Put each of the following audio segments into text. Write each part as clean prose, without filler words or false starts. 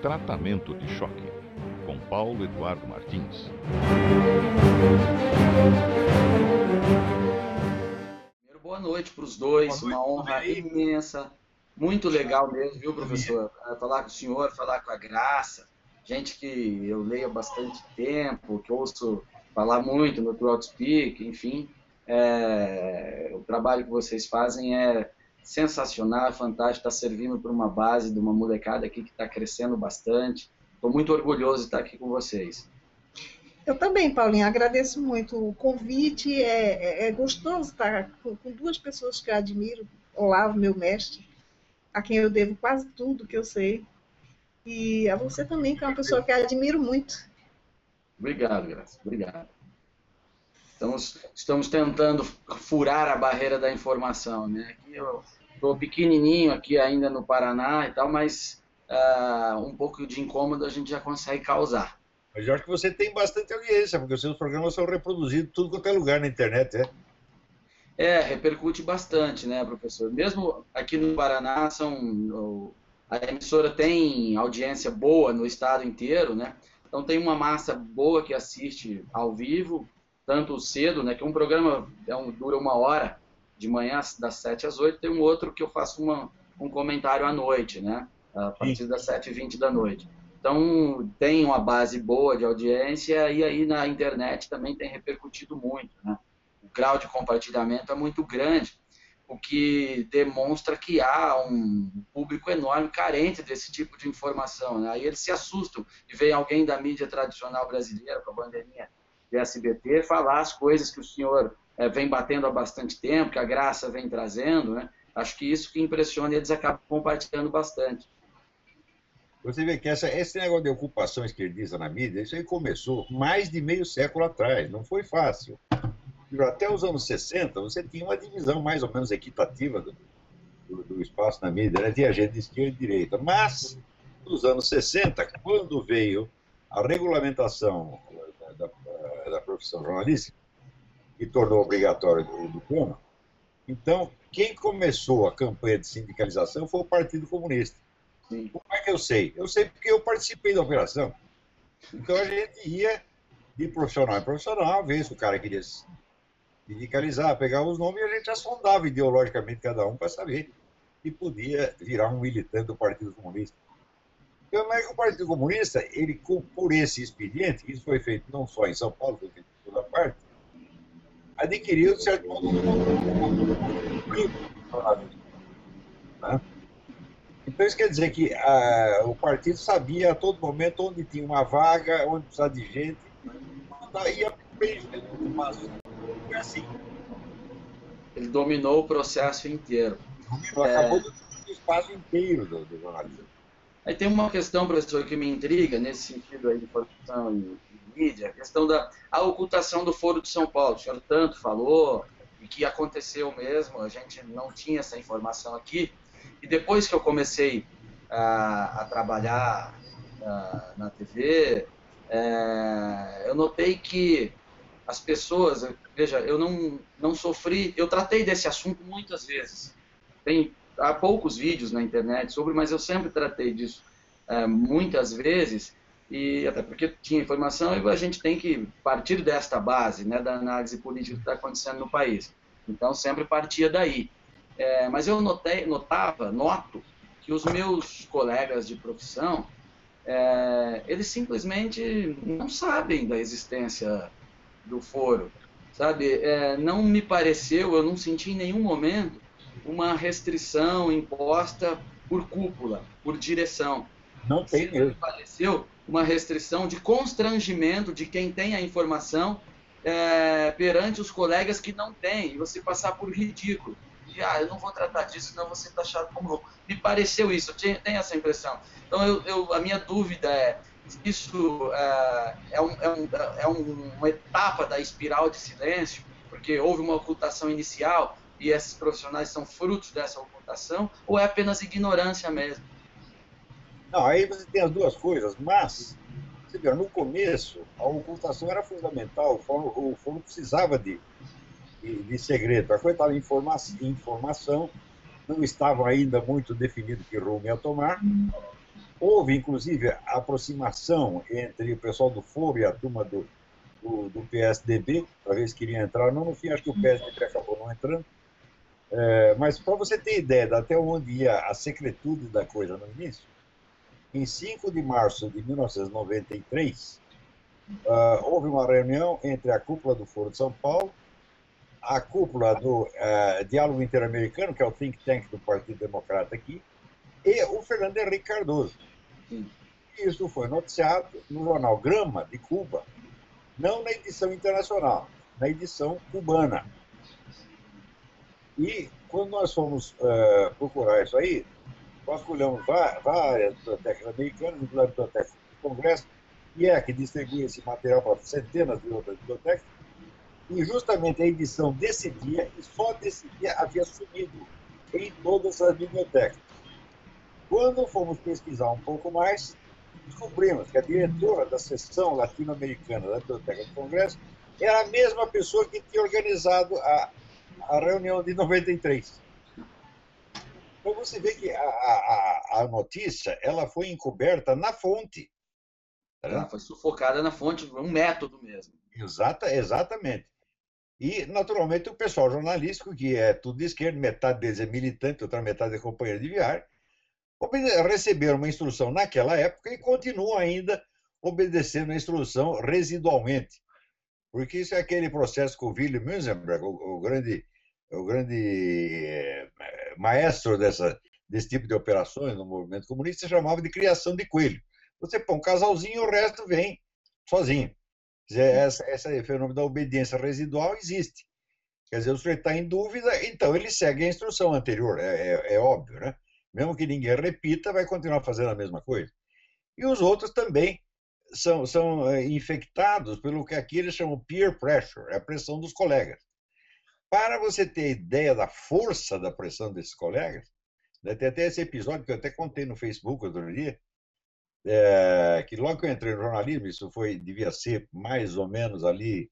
Tratamento de choque, com Paulo Eduardo Martins. Boa noite para os dois, uma honra imensa, muito legal mesmo, viu, professor? Falar com o senhor, falar com a Graça, gente que eu leio há bastante tempo, que ouço falar muito no Throughout Speak, enfim, o trabalho que vocês fazem é sensacional, é fantástico, está servindo para uma base de uma molecada aqui que está crescendo bastante. Estou muito orgulhoso de estar aqui com vocês. Eu também, Paulinho, agradeço muito o convite, é gostoso estar com duas pessoas que eu admiro, Olavo, meu mestre, a quem eu devo quase tudo que eu sei, e a você também, que é uma pessoa que eu admiro muito. Obrigado, Graça, obrigado. Estamos tentando furar a barreira da informação, né? Aqui eu estou pequenininho aqui ainda no Paraná e tal, mas um pouco de incômodo a gente já consegue causar. Mas eu acho que você tem bastante audiência, porque os seus programas são reproduzidos em tudo quanto é lugar na internet, né? Repercute bastante, né, professor? Mesmo aqui no Paraná, a emissora tem audiência boa no estado inteiro, né? Então tem uma massa boa que assiste ao vivo, tanto cedo, né, que um programa dura 1 hora, de manhã das 7 às 8, tem um outro que eu faço um comentário à noite, né, a partir das 7h20 da noite. Então, tem uma base boa de audiência e aí na internet também tem repercutido muito, né? O grau de compartilhamento é muito grande, o que demonstra que há um público enorme carente desse tipo de informação, né? Aí eles se assustam e vem alguém da mídia tradicional brasileira, com a bandeirinha de SBT, falar as coisas que o senhor vem batendo há bastante tempo, que a Graça vem trazendo, né? Acho que isso que impressiona e eles acabam compartilhando bastante. Você vê que esse negócio de ocupação esquerdista na mídia, isso aí começou mais de meio século atrás, não foi fácil. Até os anos 60, você tinha uma divisão mais ou menos equitativa do espaço na mídia, né? Tinha gente de esquerda e direita. Mas, nos anos 60, quando veio a regulamentação da profissão jornalística, que tornou obrigatório o diploma, então, quem começou a campanha de sindicalização foi o Partido Comunista. Sim. Como é que eu sei? Eu sei porque eu participei da operação. Então a gente ia de profissional em profissional, ver se o cara queria se sindicalizar, pegar os nomes e a gente assondava ideologicamente cada um para saber se podia virar um militante do Partido Comunista. Então é que o Partido Comunista, ele, por esse expediente, isso foi feito não só em São Paulo, foi feito em toda parte, adquiriu, de certo modo, né? Então, isso quer dizer que o partido sabia a todo momento onde tinha uma vaga, onde precisava de gente, ia bem, mas foi assim. Ele dominou o processo inteiro. Acabou do espaço inteiro do jornalismo. Aí tem uma questão, professor, que me intriga nesse sentido aí de informação e mídia, a questão da ocultação do Foro de São Paulo. O senhor tanto falou, e que aconteceu mesmo, a gente não tinha essa informação aqui. E depois que eu comecei a trabalhar na TV, eu notei que as pessoas, veja, eu não sofri, eu tratei desse assunto muitas vezes. Há poucos vídeos na internet sobre, mas eu sempre tratei disso muitas vezes, e até porque tinha informação e a gente tem que partir desta base, né, da análise política que está acontecendo no país. Então sempre partia daí. Mas eu noto que os meus colegas de profissão, eles simplesmente não sabem da existência do foro, sabe? Não me pareceu, eu não senti em nenhum momento uma restrição imposta por cúpula, por direção. Não tem mesmo. Me pareceu uma restrição de constrangimento de quem tem a informação perante os colegas que não têm, e você passar por ridículo. Eu não vou tratar disso, senão você está achado como louco. Me pareceu isso, eu tenho essa impressão. Então, a minha dúvida é, isso uma etapa da espiral de silêncio, porque houve uma ocultação inicial e esses profissionais são frutos dessa ocultação, ou é apenas ignorância mesmo? Não, aí você tem as duas coisas, mas, você vê, no começo, a ocultação era fundamental, o foro precisava de segredo. A coisa estava em informação, não estava ainda muito definido que rumo ia tomar. Houve, inclusive, a aproximação entre o pessoal do Foro e a turma do PSDB, para ver se queriam entrar. Não, no fim, acho que o PSDB acabou não entrando. Mas, para você ter ideia de até onde ia a secretude da coisa no início, em 5 de março de 1993, houve uma reunião entre a cúpula do Foro de São Paulo, a cúpula do Diálogo Interamericano, que é o think tank do Partido Democrata aqui, e o Fernando Henrique Cardoso. Isso foi noticiado no jornal Grama, de Cuba, não na edição internacional, na edição cubana. E, quando nós fomos procurar isso aí, nós olhamos várias bibliotecas americanas, inclusive a Biblioteca do Congresso, e que distribui esse material para centenas de outras bibliotecas, e justamente a edição desse dia, e só desse dia, havia sumido em todas as bibliotecas. Quando fomos pesquisar um pouco mais, descobrimos que a diretora da seção latino-americana da Biblioteca do Congresso era a mesma pessoa que tinha organizado a reunião de 93. Então você vê que a notícia ela foi encoberta na fonte. Ela foi sufocada na fonte, um método mesmo. Exatamente. E, naturalmente, o pessoal jornalístico, que é tudo de esquerda, metade deles é militante, outra metade é companheiro de viagem, receberam uma instrução naquela época e continuam ainda obedecendo a instrução residualmente. Porque isso é aquele processo que o Wilhelm Münzenberg, o grande maestro desse tipo de operações no movimento comunista, chamava de criação de coelho. Você põe um casalzinho e o resto vem sozinho. Esse fenômeno da obediência residual existe. Quer dizer, o sujeito está em dúvida, então ele segue a instrução anterior, é óbvio, né? Mesmo que ninguém repita, vai continuar fazendo a mesma coisa. E os outros também são infectados pelo que aqui eles chamam peer pressure, a pressão dos colegas. Para você ter ideia da força da pressão desses colegas, né, tem até esse episódio que eu até contei no Facebook outro dia, que logo que eu entrei no jornalismo, isso devia ser mais ou menos ali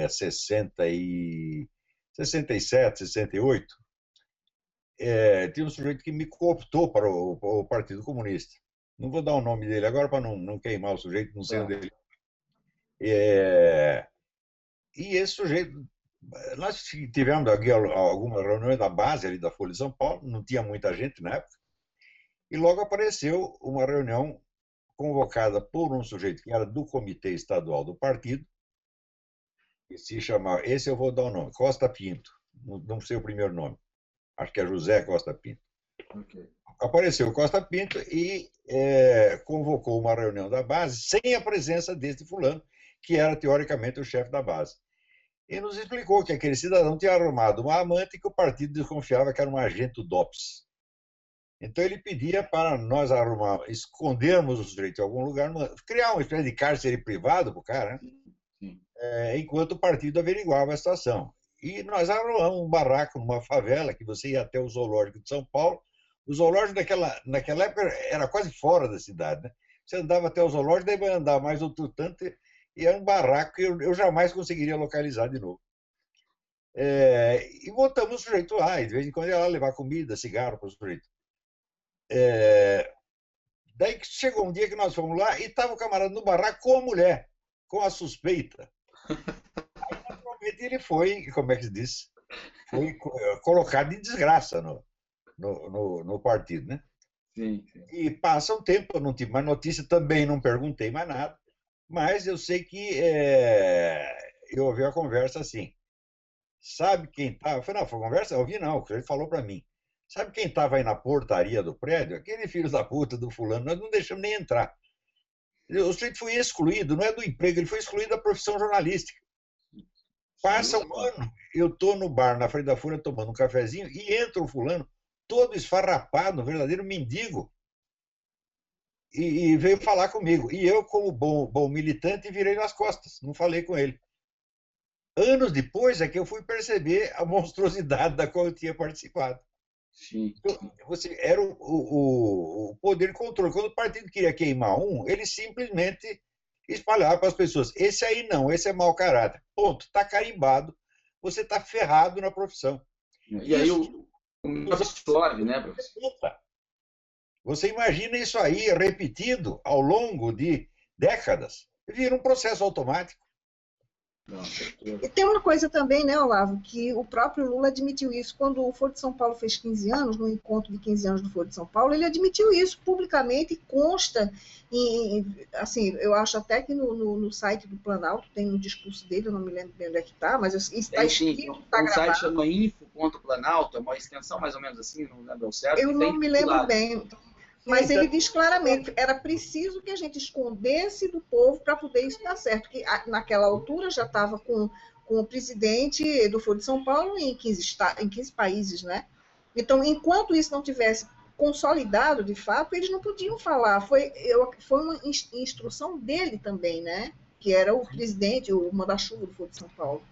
67, 68, tinha um sujeito que me cooptou para o Partido Comunista. Não vou dar o nome dele agora para não queimar o sujeito, não sei onde ele. E esse sujeito, nós tivemos aqui algumas reuniões da base ali da Folha de São Paulo, não tinha muita gente na época, e logo apareceu uma reunião convocada por um sujeito que era do Comitê Estadual do Partido, que se chamava, esse eu vou dar o nome, Costa Pinto, não sei o primeiro nome, acho que é José Costa Pinto. Okay. Apareceu o Costa Pinto e convocou uma reunião da base sem a presença deste fulano, que era teoricamente o chefe da base. E nos explicou que aquele cidadão tinha arrumado uma amante que o partido desconfiava que era um agente do DOPS. Então ele pedia para nós escondermos o sujeito em algum lugar, criar uma espécie de cárcere privado para o cara, né? Enquanto o partido averiguava a situação. E nós arrumamos um barraco numa favela, que você ia até o zoológico de São Paulo. O zoológico naquela época era quase fora da cidade, né? Você andava até o zoológico, daí vai andar mais outro tanto, e era um barraco que eu jamais conseguiria localizar de novo. E botamos o sujeito lá, e de vez em quando ia lá levar comida, cigarro para o sujeito. Daí chegou um dia que nós fomos lá e estava o camarada no barraco com a mulher, com a suspeita. Aí, naturalmente, ele foi, como é que se diz? Foi colocado em desgraça no partido, né? Sim. E passa um tempo, eu não tive mais notícia, também não perguntei mais nada, mas eu sei que eu ouvi a conversa assim. Sabe quem estava? Eu falei, não, foi conversa? Eu ouvi não, ele falou para mim. Sabe quem estava aí na portaria do prédio? Aquele filho da puta do fulano, nós não deixamos nem entrar. O sujeito foi excluído, não é do emprego, ele foi excluído da profissão jornalística. Passa um ano, eu estou no bar na frente da Folha tomando um cafezinho e entra o fulano todo esfarrapado, um verdadeiro mendigo, e veio falar comigo. E eu, como bom militante, virei nas costas, não falei com ele. Anos depois é que eu fui perceber a monstruosidade da qual eu tinha participado. Sim. Então, era o poder de controle. Quando o partido queria queimar ele simplesmente espalhava para as pessoas. Esse aí não, esse é mau caráter. Ponto, está carimbado, você está ferrado na profissão. E aí o absorve, né, professor? Você imagina isso aí repetido ao longo de décadas. Vira um processo automático. Não, E tem uma coisa também, né, Olavo, que o próprio Lula admitiu isso. Quando o Foro de São Paulo fez 15 anos, no encontro de 15 anos do Foro de São Paulo, ele admitiu isso publicamente e consta, assim, eu acho até que no site do Planalto tem um discurso dele, eu não me lembro bem onde é que está, mas isso está escrito, está um gravado. site chama Info.Planalto, é uma extensão mais ou menos assim, não lembro ao certo. Eu não me lembro titulado. bem. Mas ele diz claramente, era preciso que a gente escondesse do povo para poder isso dar certo, que naquela altura já estava com o presidente do Foro de São Paulo em 15 países, né? Então, enquanto isso não tivesse consolidado de fato, eles não podiam falar. Foi uma instrução dele também, né? Que era o presidente, o manda-chuva do Foro de São Paulo.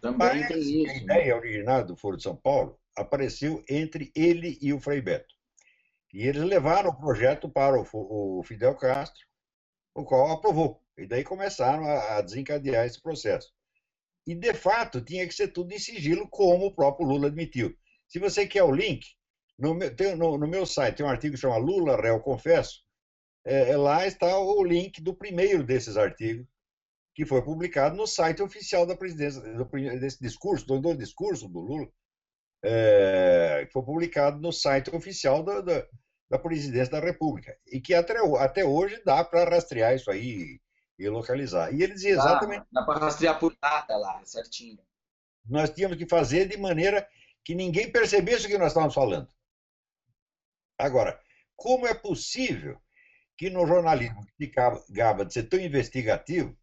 Também tem Parece que a isso. ideia original do Foro de São Paulo apareceu entre ele e o Frei Beto. E eles levaram o projeto para o Fidel Castro, o qual aprovou. E daí começaram a desencadear esse processo. E, de fato, tinha que ser tudo em sigilo, como o próprio Lula admitiu. Se você quer o link, no meu site tem um artigo que chama Lula, Réu, Confesso. Lá está o link do primeiro desses artigos, que foi publicado no site oficial da presidência, desse discurso, do discurso do Lula, que foi publicado no site oficial da presidência da República, e que até hoje dá para rastrear isso aí e localizar. E ele dizia exatamente... Dá para rastrear por data lá, certinho. Nós tínhamos que fazer de maneira que ninguém percebesse o que nós estávamos falando. Agora, como é possível que no jornalismo que gaba de ser tão investigativo,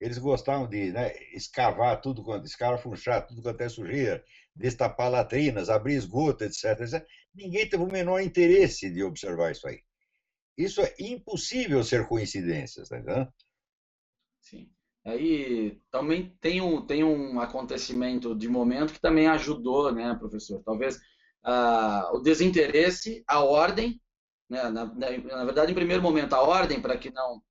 eles gostavam de, né, escavar tudo quanto, escarafunchar tudo quanto é sujeira, destapar latrinas, abrir esgoto, etc, etc. Ninguém teve o menor interesse de observar isso aí. Isso é impossível ser coincidências, tá entendendo? Sim. Aí também tem um acontecimento de momento que também ajudou, né, professor? Talvez o desinteresse, a ordem, né, na verdade, em primeiro momento, a ordem para que não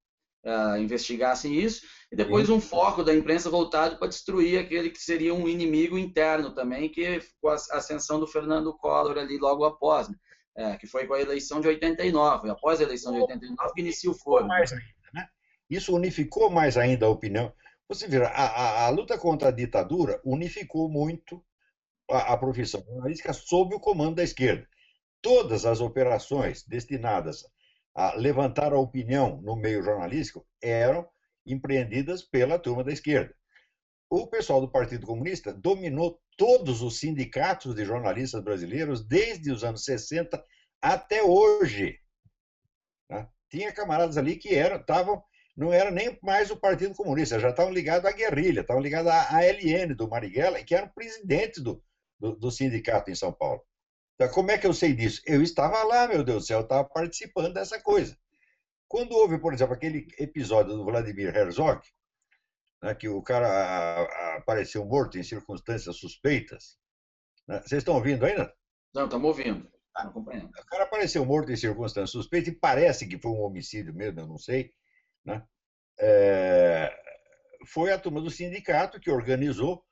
investigassem isso, e depois um foco da imprensa voltado para destruir aquele que seria um inimigo interno também, que com a ascensão do Fernando Collor ali logo após, né? Que foi com a eleição de 89, após a eleição de 89 que inicia o foro. Né? Isso unificou mais ainda a opinião. Você vê, a luta contra a ditadura unificou muito a profissão jornalística sob o comando da esquerda. Todas as operações destinadas a levantar a opinião no meio jornalístico eram empreendidas pela turma da esquerda. O pessoal do Partido Comunista dominou todos os sindicatos de jornalistas brasileiros desde os anos 60 até hoje. Né? Tinha camaradas ali que não era nem mais o Partido Comunista, já estavam ligados à guerrilha, estavam ligados à ALN do Marighella, que eram presidentes do sindicato em São Paulo. Então, como é que eu sei disso? Eu estava lá, meu Deus do céu, eu estava participando dessa coisa. Quando houve, por exemplo, aquele episódio do Vladimir Herzog, né, que o cara apareceu morto em circunstâncias suspeitas, né? Vocês estão ouvindo ainda? Não, estamos ouvindo. Acompanhando. O cara apareceu morto em circunstâncias suspeitas e parece que foi um homicídio mesmo, eu não sei. Né? Foi a turma do sindicato que organizou,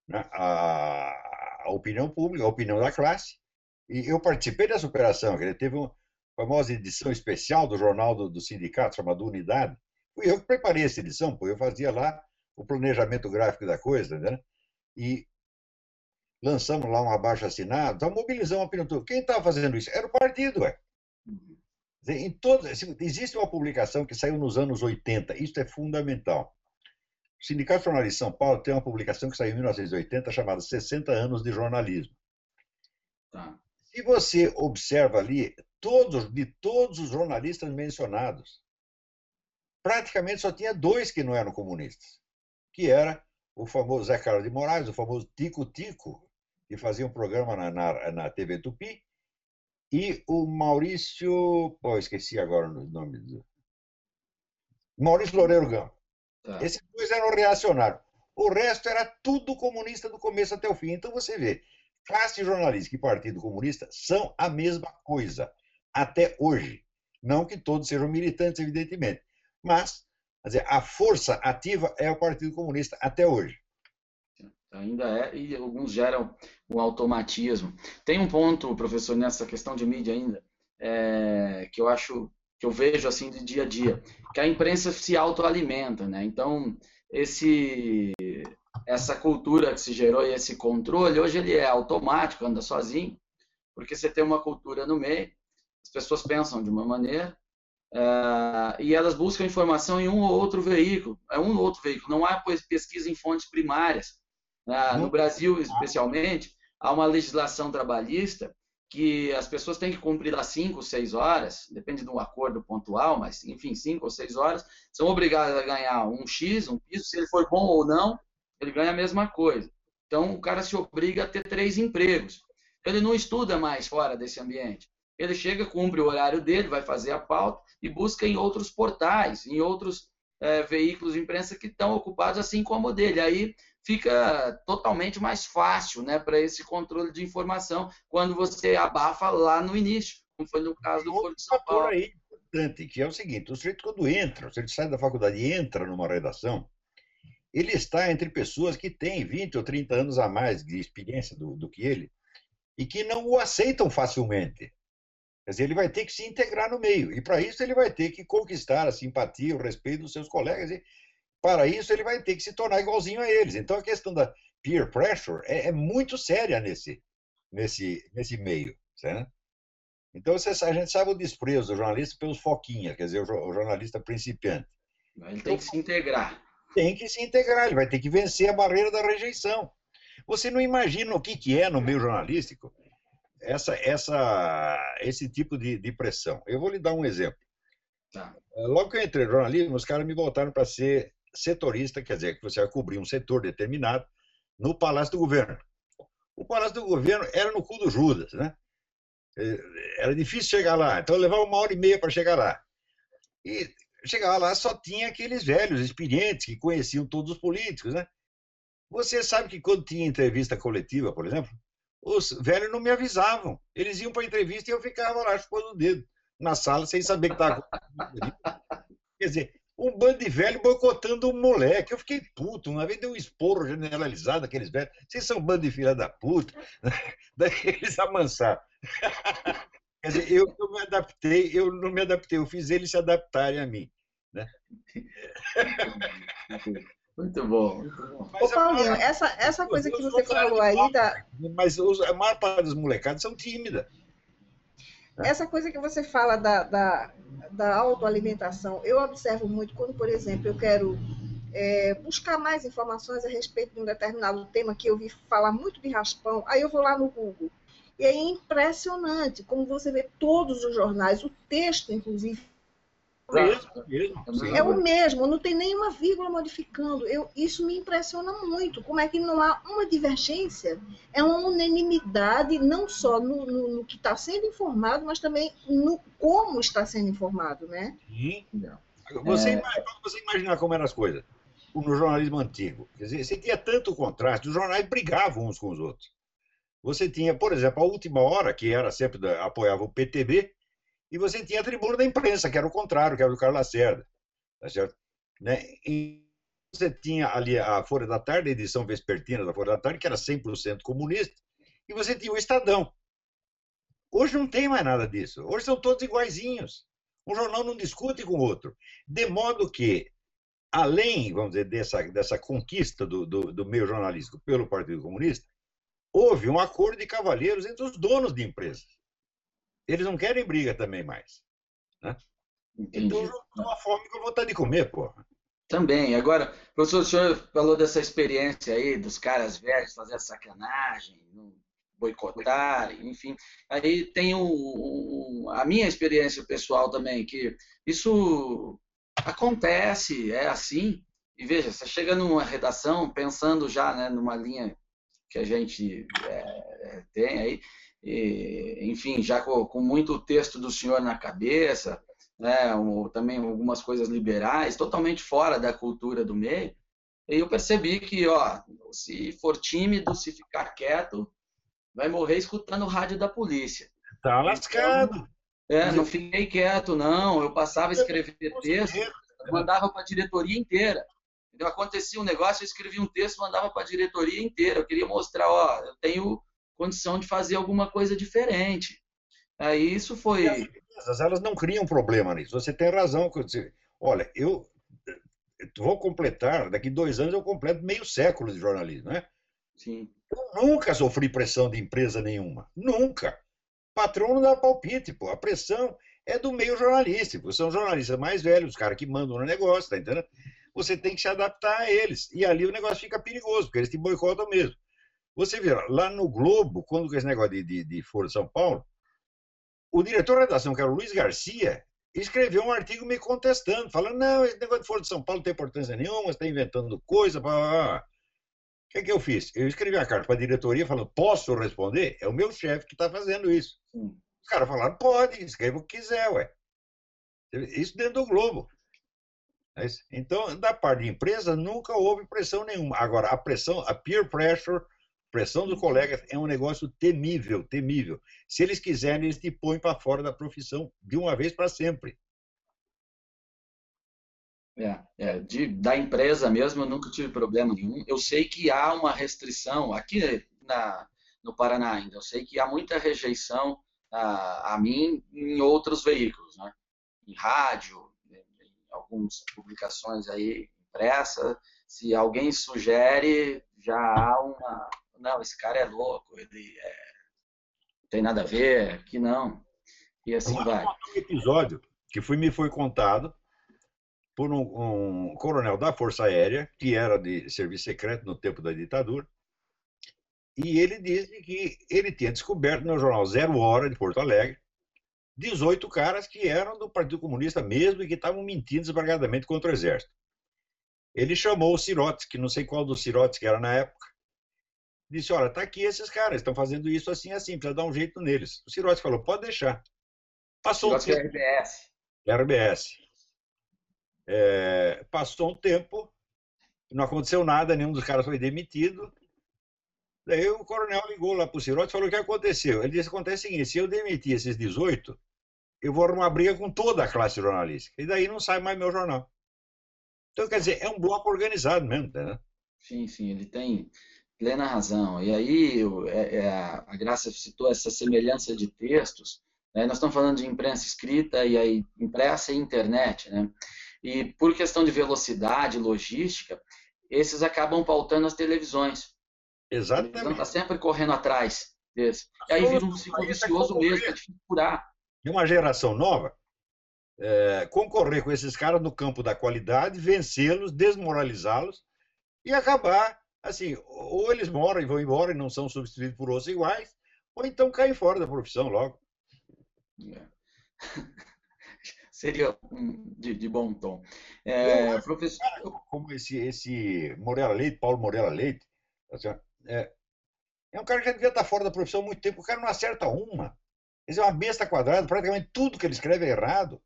né, a opinião pública, a opinião da classe, e eu participei dessa operação. Ele teve uma famosa edição especial do jornal do sindicato, chamado Unidade. Fui eu que preparei essa edição, porque eu fazia lá o planejamento gráfico da coisa, né? E lançamos lá um abaixo-assinado, então mobilizamos a opinião toda. Quem estava fazendo isso? Era o partido, ué. Existe uma publicação que saiu nos anos 80, isso é fundamental. O Sindicato Jornalista de São Paulo tem uma publicação que saiu em 1980 chamada 60 anos de jornalismo. Tá. Se você observa ali, de todos os jornalistas mencionados, praticamente só tinha 2 que não eram comunistas, que era o famoso Zé Carlos de Moraes, o famoso Tico Tico, que fazia um programa na TV Tupi, e o Maurício... esqueci agora o nome do... Maurício Loureiro Gama. Tá. Esses 2 eram reacionários. O resto era tudo comunista do começo até o fim. Então você vê, classe jornalística e Partido Comunista são a mesma coisa, até hoje. Não que todos sejam militantes, evidentemente, mas quer dizer, a força ativa é o Partido Comunista até hoje. Ainda é, e alguns geram um automatismo. Tem um ponto, professor, nessa questão de mídia ainda, que eu acho, que eu vejo assim de dia a dia, que a imprensa se autoalimenta, né? Então, essa cultura que se gerou e esse controle, hoje ele é automático, anda sozinho, porque você tem uma cultura no meio, as pessoas pensam de uma maneira, e elas buscam informação em um ou outro veículo, não há pesquisa em fontes primárias. No Brasil, especialmente, há uma legislação trabalhista que as pessoas têm que cumprir às 5 ou 6 horas, depende de um acordo pontual, mas, enfim, 5 ou 6 horas, são obrigadas a ganhar um X, um piso, se ele for bom ou não, ele ganha a mesma coisa. Então, o cara se obriga a ter 3 empregos. Ele não estuda mais fora desse ambiente. Ele chega, cumpre o horário dele, vai fazer a pauta e busca em outros portais, em outros veículos de imprensa que estão ocupados assim como o dele. Aí fica totalmente mais fácil, né, para esse controle de informação quando você abafa lá no início, como foi no caso do Foro de São Paulo. Aí importante, que é o seguinte, o sujeito quando entra, o sujeito sai da faculdade e entra numa redação, ele está entre pessoas que têm 20 ou 30 anos a mais de experiência do que ele e que não o aceitam facilmente. Quer dizer, ele vai ter que se integrar no meio. E, para isso, ele vai ter que conquistar a simpatia, o respeito dos seus colegas. E, para isso, ele vai ter que se tornar igualzinho a eles. Então, a questão da peer pressure é muito séria nesse meio. Certo? Então, a gente sabe o desprezo do jornalista pelos foquinhas, quer dizer, o jornalista principiante. Ele tem que se integrar. Tem que se integrar, ele vai ter que vencer a barreira da rejeição. Você não imagina o que é no meio jornalístico esse tipo de pressão. Eu vou lhe dar um exemplo. Tá. Logo que eu entrei no jornalismo, os caras me botaram para ser setorista, quer dizer, que você vai cobrir um setor determinado no Palácio do Governo. O Palácio do Governo era no cu do Judas, né? Era difícil chegar lá, então eu levava 1h30 para chegar lá. E chegava lá, só tinha aqueles velhos experientes que conheciam todos os políticos, né? Você sabe que quando tinha entrevista coletiva, por exemplo, os velhos não me avisavam. Eles iam para a entrevista e eu ficava lá chupando o dedo na sala sem saber o que estava acontecendo. Quer dizer, um bando de velho boicotando um moleque. Eu fiquei puto. Uma vez deu um esporro generalizado aqueles velhos. Vocês são um bando de filha da puta. Daí eles amansaram. Quer dizer, eu não me adaptei, eu fiz eles se adaptarem a mim. Né? Muito bom. Ô, Paulinho, essa coisa que você falou aí Mas a maior parte das molecadas são tímidas. Essa coisa que você fala da autoalimentação, eu observo muito quando, por exemplo, eu quero buscar mais informações a respeito de um determinado tema que eu vi falar muito de raspão, aí eu vou lá no Google. E é impressionante como você vê todos os jornais, o texto, inclusive, é o mesmo, não tem nenhuma vírgula modificando. Isso me impressiona muito. Como é que não há uma divergência? É uma unanimidade, não só no que está sendo informado, mas também no como está sendo informado, né? Sim. Você imaginar como eram as coisas no jornalismo antigo. Quer dizer, você tinha tanto contraste, os jornais brigavam uns com os outros. Você tinha, por exemplo, a Última Hora, que era sempre apoiava o PTB, e você tinha a Tribuna da Imprensa, que era o contrário, que era do Carlos Lacerda. Tá certo? Né? E você tinha ali a Folha da Tarde, a edição vespertina da Folha da Tarde, que era 100% comunista, e você tinha o Estadão. Hoje não tem mais nada disso. Hoje são todos iguaizinhos. Um jornal não discute com o outro. De modo que, além, vamos dizer, dessa conquista do meio jornalístico pelo Partido Comunista, houve um acordo de cavalheiros entre os donos de empresas. Eles não querem briga também mais. Né? Então, é uma fome com vontade de comer, porra. Também. Agora, professor, o senhor falou dessa experiência aí dos caras velhos fazer sacanagem, boicotar, enfim. Aí tem a minha experiência pessoal também, que isso acontece, é assim. E veja, você chega numa redação pensando já, né, numa linha que a gente tem aí, enfim, já com muito texto do senhor na cabeça, né, também algumas coisas liberais, totalmente fora da cultura do meio, e eu percebi que, se for tímido, se ficar quieto, vai morrer escutando o rádio da polícia. Tá lascado. Não fiquei quieto, não, eu passava a escrever texto, mandava para a diretoria inteira. Acontecia um negócio, eu escrevia um texto, mandava para a diretoria inteira, eu queria mostrar, eu tenho condição de fazer alguma coisa diferente. Aí isso E as foi. empresas, elas não criam problema nisso. Você tem razão. Olha, eu vou completar, daqui 2 anos eu completo meio século de jornalismo, né? Sim, Eu nunca sofri pressão de empresa nenhuma. Nunca. Patrão não dá palpite, pô. A pressão é do meio jornalístico. São jornalistas mais velhos, os caras que mandam no negócio, tá entendendo? Você tem que se adaptar a eles. E ali o negócio fica perigoso, porque eles te boicotam mesmo. Você vê, lá no Globo, quando com esse negócio de Foro de São Paulo, o diretor de redação, que era o Luiz Garcia, escreveu um artigo me contestando, falando, não, esse negócio de Foro de São Paulo não tem importância nenhuma, você está inventando coisa, blá, blá, blá. O que é que eu fiz? Eu escrevi uma carta para a diretoria falando, posso responder? É o meu chefe que está fazendo isso. sim. Os caras falaram, pode, escreva o que quiser, ué. Isso dentro do Globo. Então, da parte de empresa, nunca houve pressão nenhuma. Agora, a pressão, a peer pressure, pressão dos colegas, é um negócio temível, temível. Se eles quiserem, eles te põem para fora da profissão de uma vez para sempre. Da empresa mesmo, eu nunca tive problema nenhum. Eu sei que há uma restrição aqui no Paraná ainda. Eu sei que há muita rejeição a mim em outros veículos, né? Em rádio, em algumas publicações aí impressa. Se alguém sugere, já há uma. Não, esse cara é louco, ele não tem nada a ver, aqui não. E assim vai. Um episódio que me foi contado por um coronel da Força Aérea, que era de serviço secreto no tempo da ditadura, e ele disse que ele tinha descoberto no jornal Zero Hora de Porto Alegre 18 caras que eram do Partido Comunista mesmo e que estavam mentindo desbragadamente contra o Exército. Ele chamou o Sirotes, que não sei qual dos Sirotes que era na época, disse, olha, tá aqui esses caras, estão fazendo isso assim, assim, precisa dar um jeito neles. O Sirotes falou, pode deixar. Passou Negócio que é RBS. RBS. Passou um tempo, não aconteceu nada, nenhum dos caras foi demitido. Daí o coronel ligou lá para o Sirotes e falou, o que aconteceu? Ele disse, acontece o seguinte, se eu demitir esses 18, eu vou arrumar briga com toda a classe jornalística. E daí não sai mais meu jornal. Então, quer dizer, é um bloco organizado mesmo, né? Sim, sim, ele tem plena razão. E aí, a Graça citou essa semelhança de textos, né? Nós estamos falando de imprensa escrita e aí impressa e internet, né? E por questão de velocidade, logística, esses acabam pautando as televisões. A televisão está Exatamente. sempre correndo atrás desse. E aí vira um ciclo vicioso mesmo, que é difícil furar. De uma geração nova, concorrer com esses caras no campo da qualidade, vencê-los, desmoralizá-los e acabar, assim, ou eles moram e vão embora e não são substituídos por outros iguais, ou então caem fora da profissão logo. Seria de bom tom. Professor... Como esse Moreira Leite, Paulo Moreira Leite, é um cara que já devia estar fora da profissão há muito tempo, o cara não acerta uma. Ele é uma besta quadrada, praticamente tudo que ele escreve é errado.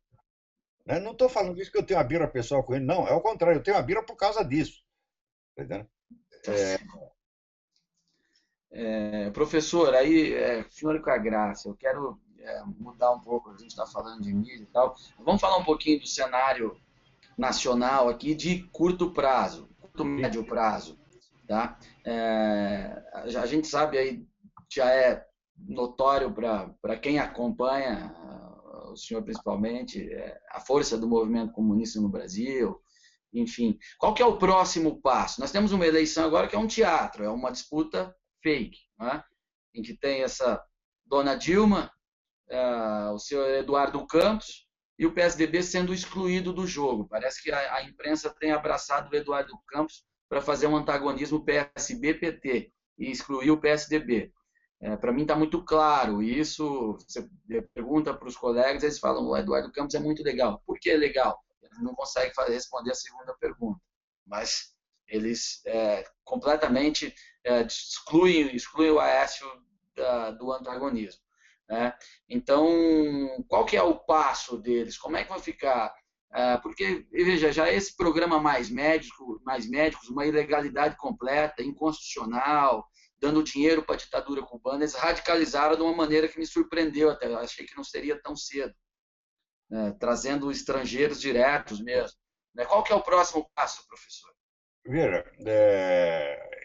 Né? Não estou falando isso que eu tenho uma birra pessoal com ele, não, é o contrário, eu tenho uma birra por causa disso. Tá entendendo? Professor, aí, senhor com a graça, eu quero mudar um pouco, a gente está falando de mídia e tal, vamos falar um pouquinho do cenário nacional aqui de curto prazo, curto médio prazo, tá? A gente sabe aí, já é notório para quem acompanha, o senhor principalmente, a força do movimento comunista no Brasil, enfim. Qual que é o próximo passo? Nós temos uma eleição agora que é um teatro, é uma disputa fake, né? Em que tem essa dona Dilma, o senhor Eduardo Campos e o PSDB sendo excluído do jogo. Parece que a imprensa tem abraçado o Eduardo Campos para fazer um antagonismo PSB-PT e excluir o PSDB. Para mim está muito claro isso. Você pergunta para os colegas, eles falam, o Eduardo Campos é muito legal. Por que é legal? Eles não conseguem responder a segunda pergunta, mas eles completamente excluem o Aécio do antagonismo. Né? Então, qual que é o passo deles? Como é que vai ficar? Porque, veja, já esse programa mais médicos, uma ilegalidade completa, inconstitucional, dando dinheiro para a ditadura cubana, eles radicalizaram de uma maneira que me surpreendeu até. Eu achei que não seria tão cedo. Trazendo estrangeiros diretos mesmo. Qual que é o próximo passo, professor? Veja,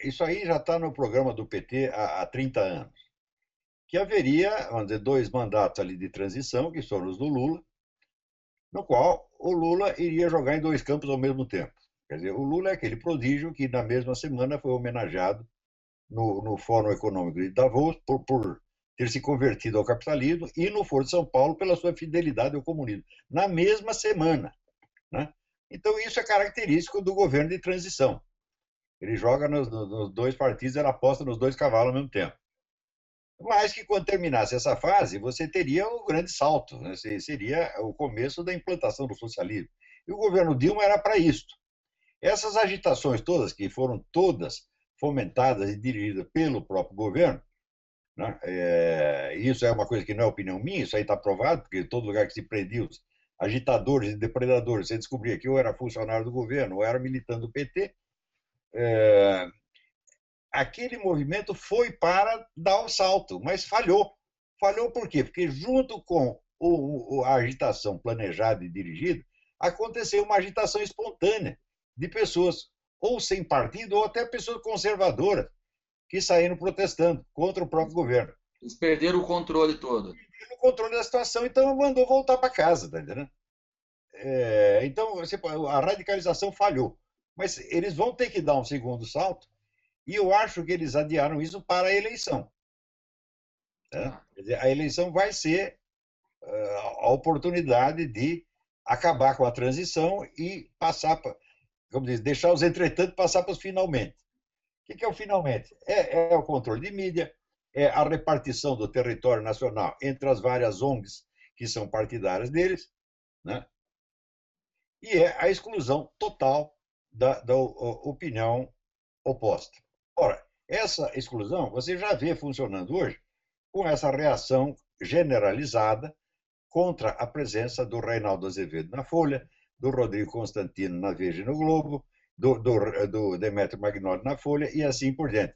isso aí já está no programa do PT há 30 anos. que haveria, vamos dizer, 2 mandatos ali de transição, que foram os do Lula, no qual o Lula iria jogar em 2 campos ao mesmo tempo. Quer dizer, o Lula é aquele prodígio que, na mesma semana, foi homenageado no Fórum Econômico de Davos por ter se convertido ao capitalismo e no Foro de São Paulo pela sua fidelidade ao comunismo, na mesma semana, né? Então, isso é característico do governo de transição. Ele joga nos 2 partidos, ele aposta nos 2 cavalos ao mesmo tempo. Mas que quando terminasse essa fase, você teria um grande salto, né? Seria o começo da implantação do socialismo. E o governo Dilma era para isso. Essas agitações todas, que foram todas fomentadas e dirigidas pelo próprio governo, né? Isso é uma coisa que não é opinião minha, isso aí está provado, porque em todo lugar que se prendia os agitadores e depredadores, você descobria que ou era funcionário do governo ou era militante do PT. Aquele movimento foi para dar o salto, mas falhou. Falhou por quê? Porque junto com a agitação planejada e dirigida, aconteceu uma agitação espontânea de pessoas ou sem partido ou até pessoas conservadoras que saíram protestando contra o próprio governo. Eles perderam o controle todo. Perderam o controle da situação, então mandou voltar para casa, tá entendendo? Então, a radicalização falhou. Mas eles vão ter que dar um segundo salto, e eu acho que eles adiaram isso para a eleição. Né? Quer dizer, a eleição vai ser a oportunidade de acabar com a transição e passar, como diz, deixar os entretanto passar para os finalmente. O que é o finalmente? É o controle de mídia, é a repartição do território nacional entre as várias ONGs que são partidárias deles, né? E é a exclusão total da opinião oposta. Ora, essa exclusão você já vê funcionando hoje com essa reação generalizada contra a presença do Reinaldo Azevedo na Folha, do Rodrigo Constantino na Veja e no Globo, do Demetrio Magnoli na Folha e assim por diante.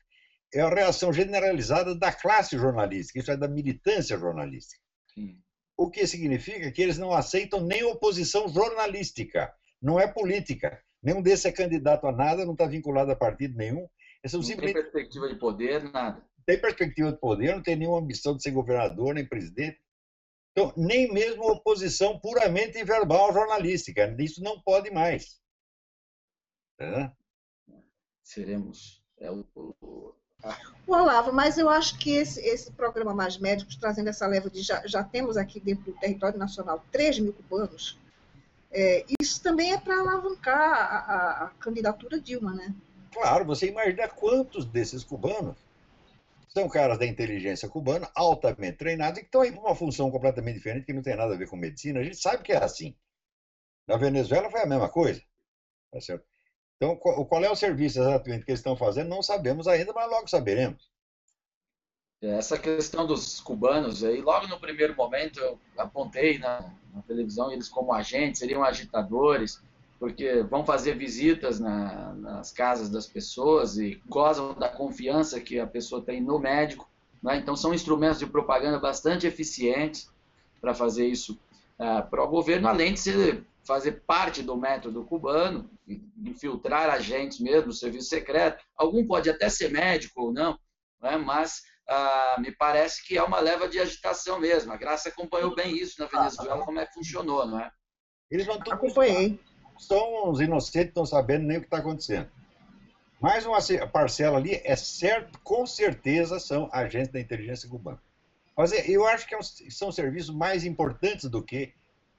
É a reação generalizada da classe jornalística, isso é da militância jornalística. Sim. O que significa que eles não aceitam nem oposição jornalística, não é política. Nenhum desses é candidato a nada, não está vinculado a partido nenhum. Não tem perspectiva de poder, nada. Não tem perspectiva de poder, não tem nenhuma ambição de ser governador, nem presidente. Então, nem mesmo oposição puramente verbal jornalística. Isso não pode mais. Seremos. Olavo, mas eu acho que esse programa Mais Médicos, trazendo essa leva de já temos aqui dentro do território nacional 3 mil cubanos, isso também é para alavancar a candidatura Dilma, né? Claro, você imagina quantos desses cubanos são caras da inteligência cubana, altamente treinados, e que estão aí para uma função completamente diferente, que não tem nada a ver com medicina. A gente sabe que é assim. Na Venezuela foi a mesma coisa. Tá certo? Então, qual é o serviço exatamente que eles estão fazendo, não sabemos ainda, mas logo saberemos. Essa questão dos cubanos, aí, logo no primeiro momento eu apontei na televisão eles como agentes, seriam agitadores, porque vão fazer visitas nas casas das pessoas e gozam da confiança que a pessoa tem no médico, né? Então são instrumentos de propaganda bastante eficientes para fazer isso para o governo, além de fazer parte do método cubano, infiltrar agentes mesmo, serviço secreto. Algum pode até ser médico ou não, né? Mas me parece que é uma leva de agitação mesmo. A Graça acompanhou bem isso na Venezuela, como é que funcionou, não é? Eles vão acompanhei. São os inocentes, não sabendo nem o que está acontecendo. Mais uma parcela ali, é certo, com certeza são agentes da inteligência cubana. Mas eu acho que são serviços mais importantes do que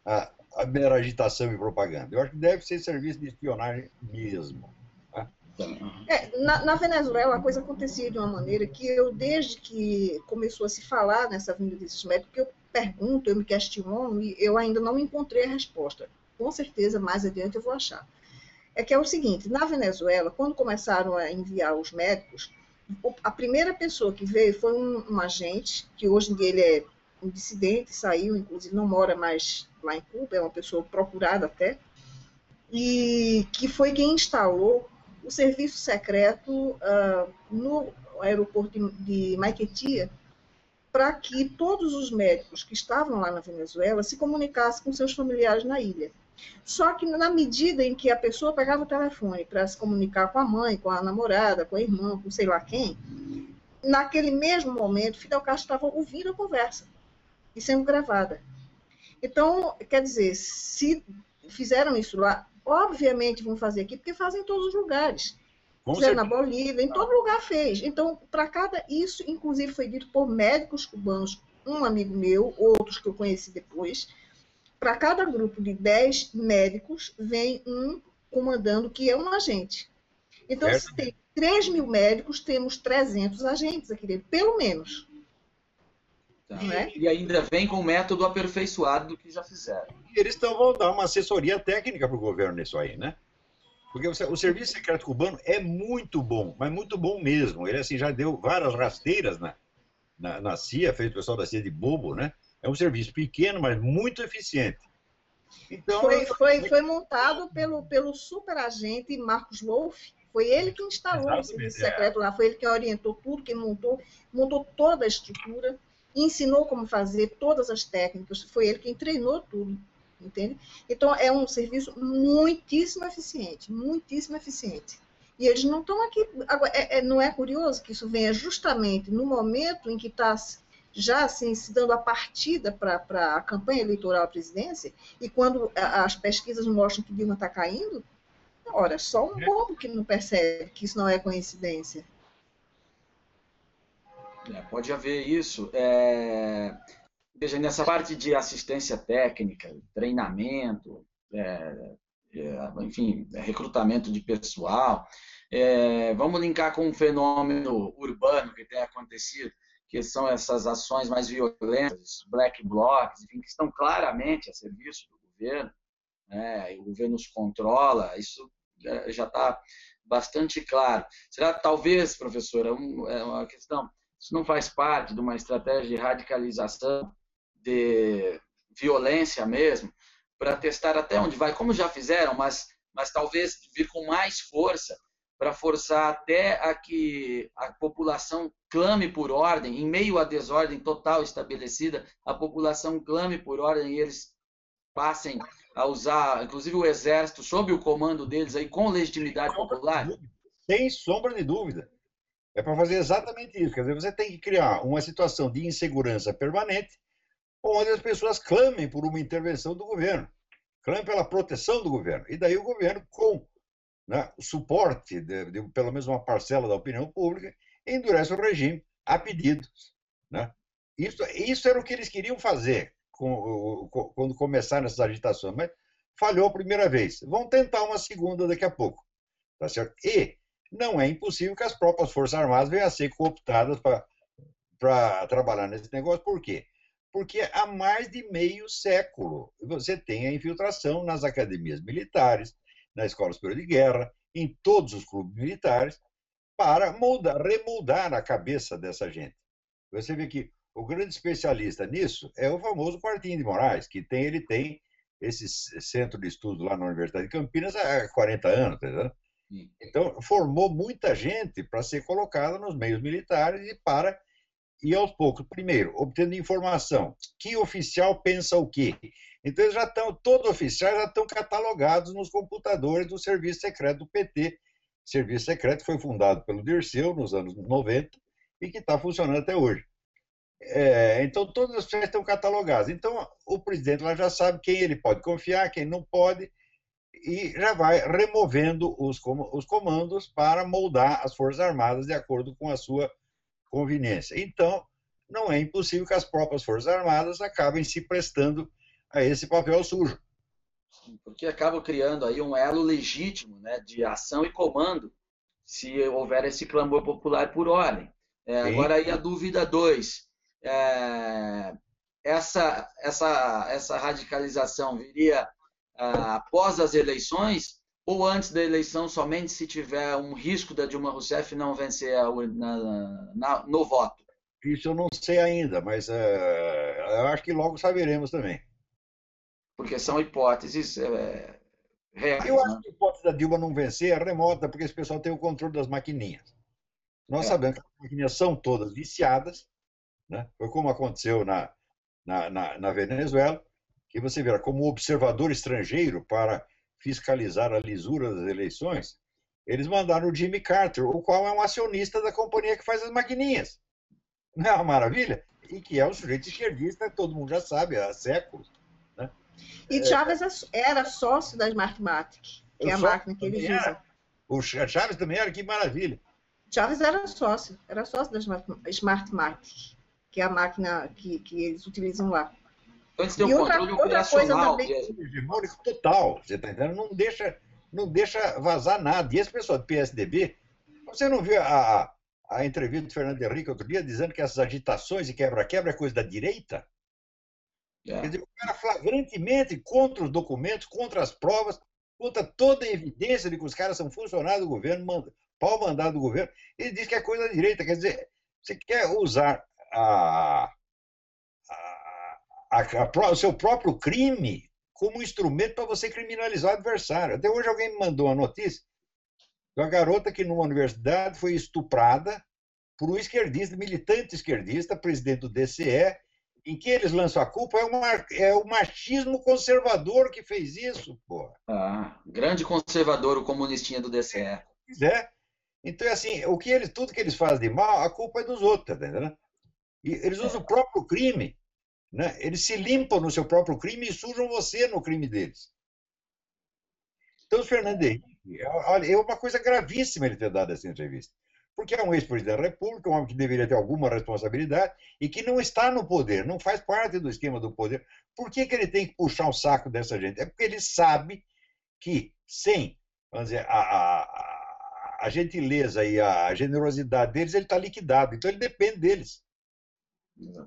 a mera agitação e propaganda. Eu acho que deve ser serviço de espionagem mesmo. Tá? Na Venezuela a coisa acontecia de uma maneira que desde que começou a se falar nessa vinda desses médicos, eu pergunto, eu me questiono e eu ainda não encontrei a resposta. Com certeza, mais adiante eu vou achar. Que é o seguinte, na Venezuela, quando começaram a enviar os médicos, a primeira pessoa que veio foi um agente, que hoje em dia ele é um dissidente, saiu, inclusive não mora mais lá em Cuba, é uma pessoa procurada até, e que foi quem instalou o serviço secreto no aeroporto de Maiquetía, para que todos os médicos que estavam lá na Venezuela se comunicassem com seus familiares na ilha. Só que na medida em que a pessoa pegava o telefone para se comunicar com a mãe, com a namorada, com a irmã, com sei lá quem, naquele mesmo momento, Fidel Castro estava ouvindo a conversa e sendo gravada. Então, quer dizer, se fizeram isso lá, obviamente vão fazer aqui, porque fazem em todos os lugares. Fizeram na Bolívia, em todo lugar fez. Então, para cada... Isso, inclusive, foi dito por médicos cubanos, um amigo meu, outros que eu conheci depois. Para cada grupo de 10 médicos, vem um comandando que é um agente. Então, se tem 3 mil médicos, temos 300 agentes aqui dentro, pelo menos. Tá. E ainda vem com o método aperfeiçoado do que já fizeram. Eles vão dar uma assessoria técnica para o governo nisso aí, né? Porque o Serviço Secreto Cubano é muito bom, mas muito bom mesmo. Ele assim, já deu várias rasteiras na CIA, fez o pessoal da CIA de bobo, né? É um serviço pequeno, mas muito eficiente. Então, foi montado pelo superagente Marcos Wolff. Foi ele que instalou o Serviço Secreto lá, foi ele que orientou tudo, que montou toda a estrutura, ensinou como fazer todas as técnicas, foi ele quem treinou tudo, entende? Então, é um serviço muitíssimo eficiente, muitíssimo eficiente. E eles não estão aqui... Agora, não é curioso que isso venha justamente no momento em que está já assim, se dando a partida para a campanha eleitoral à presidência, e quando as pesquisas mostram que Dilma está caindo, ora, só um bobo que não percebe que isso não é coincidência. Pode haver isso. Veja, nessa parte de assistência técnica, treinamento, enfim, recrutamento de pessoal, vamos linkar com um fenômeno urbano que tem acontecido, que são essas ações mais violentas, black blocs, enfim, que estão claramente a serviço do governo, né? O governo os controla, isso já está bastante claro. Será talvez, professora, uma questão, isso não faz parte de uma estratégia de radicalização, de violência mesmo, para testar até onde vai, como já fizeram, mas talvez vir com mais força, para forçar até a que a população clame por ordem, em meio à desordem total estabelecida, a população clame por ordem e eles passem a usar, inclusive o exército, sob o comando deles, aí, com legitimidade popular? Sem sombra de dúvida. É para fazer exatamente isso. Quer dizer, você tem que criar uma situação de insegurança permanente, onde as pessoas clamem por uma intervenção do governo, clamem pela proteção do governo. E daí o governo, com o suporte de pelo menos uma parcela da opinião pública, endurece o regime a pedidos. Né? Isso era o que eles queriam fazer quando começaram essas agitações, mas falhou a primeira vez. Vão tentar uma segunda daqui a pouco. Tá certo? E não é impossível que as próprias Forças Armadas venham a ser cooptadas para trabalhar nesse negócio. Por quê? Porque há mais de meio século você tem a infiltração nas academias militares, na Escola Superior de Guerra, em todos os clubes militares, para remoldar a cabeça dessa gente. Você vê que o grande especialista nisso é o famoso Martim de Moraes, que ele tem esse centro de estudo lá na Universidade de Campinas há 40 anos, tá vendo? Então, formou muita gente para ser colocada nos meios militares e aos poucos, primeiro, obtendo informação. Que oficial pensa o quê? Então, todos os oficiais já estão catalogados nos computadores do Serviço Secreto do PT. O Serviço Secreto foi fundado pelo Dirceu nos anos 90 e que está funcionando até hoje. Então, todos os oficiais estão catalogados. Então, o presidente lá já sabe quem ele pode confiar, quem não pode, e já vai removendo os comandos para moldar as Forças Armadas de acordo com a sua conveniência. Então, não é impossível que as próprias Forças Armadas acabem se prestando a esse papel sujo. Porque acaba criando aí um elo legítimo, né, de ação e comando, se houver esse clamor popular por ordem. Agora aí a dúvida 2. Essa radicalização viria após as eleições ou antes da eleição, somente se tiver um risco da Dilma Rousseff não vencer no voto? Isso eu não sei ainda, mas eu acho que logo saberemos também. Porque são hipóteses reais. Eu acho que a hipótese da Dilma não vencer é remota, porque esse pessoal tem o controle das maquininhas. Nós sabemos que as maquininhas são todas viciadas, né? Foi como aconteceu na Venezuela, que você verá como observador estrangeiro para fiscalizar a lisura das eleições, Eles mandaram o Jimmy Carter, o qual é um acionista da companhia que faz as maquininhas. Não é uma maravilha? E que é um sujeito esquerdista, todo mundo já sabe, há séculos. Né? E Chaves era sócio da Smartmatic, que é a máquina que eles usam. O Chaves também era, que maravilha. Chaves era sócio da Smartmatic, que é a máquina que eles utilizam lá. Então eles têm um controle operacional. Hegemônico total, você está entendendo? Não deixa vazar nada. E esse pessoal do PSDB, você não viu a entrevista do Fernando Henrique outro dia dizendo que essas agitações e quebra-quebra é coisa da direita? Quer dizer, o cara flagrantemente contra os documentos, contra as provas, contra toda a evidência de que os caras são funcionários do governo, pau mandado do governo, ele diz que é coisa da direita. Quer dizer, você quer usar o seu próprio crime como instrumento para você criminalizar o adversário. Até hoje alguém me mandou uma notícia de uma garota que numa universidade foi estuprada por um esquerdista, militante esquerdista, presidente do DCE, em que eles lançam a culpa, é o machismo conservador que fez isso, porra. Grande conservador, o comunistinha do DCE. É. Então, assim, tudo que eles fazem de mal, a culpa é dos outros, tá entendendo? E eles usam o próprio crime, né? Eles se limpam no seu próprio crime e sujam você no crime deles. Então, o Fernando Henrique, olha, é uma coisa gravíssima ele ter dado essa entrevista. Porque é um ex-presidente da República, um homem que deveria ter alguma responsabilidade e que não está no poder, não faz parte do esquema do poder. Por que ele tem que puxar o saco dessa gente? É porque ele sabe que sem, vamos dizer, a gentileza e a generosidade deles, ele está liquidado. Então, ele depende deles.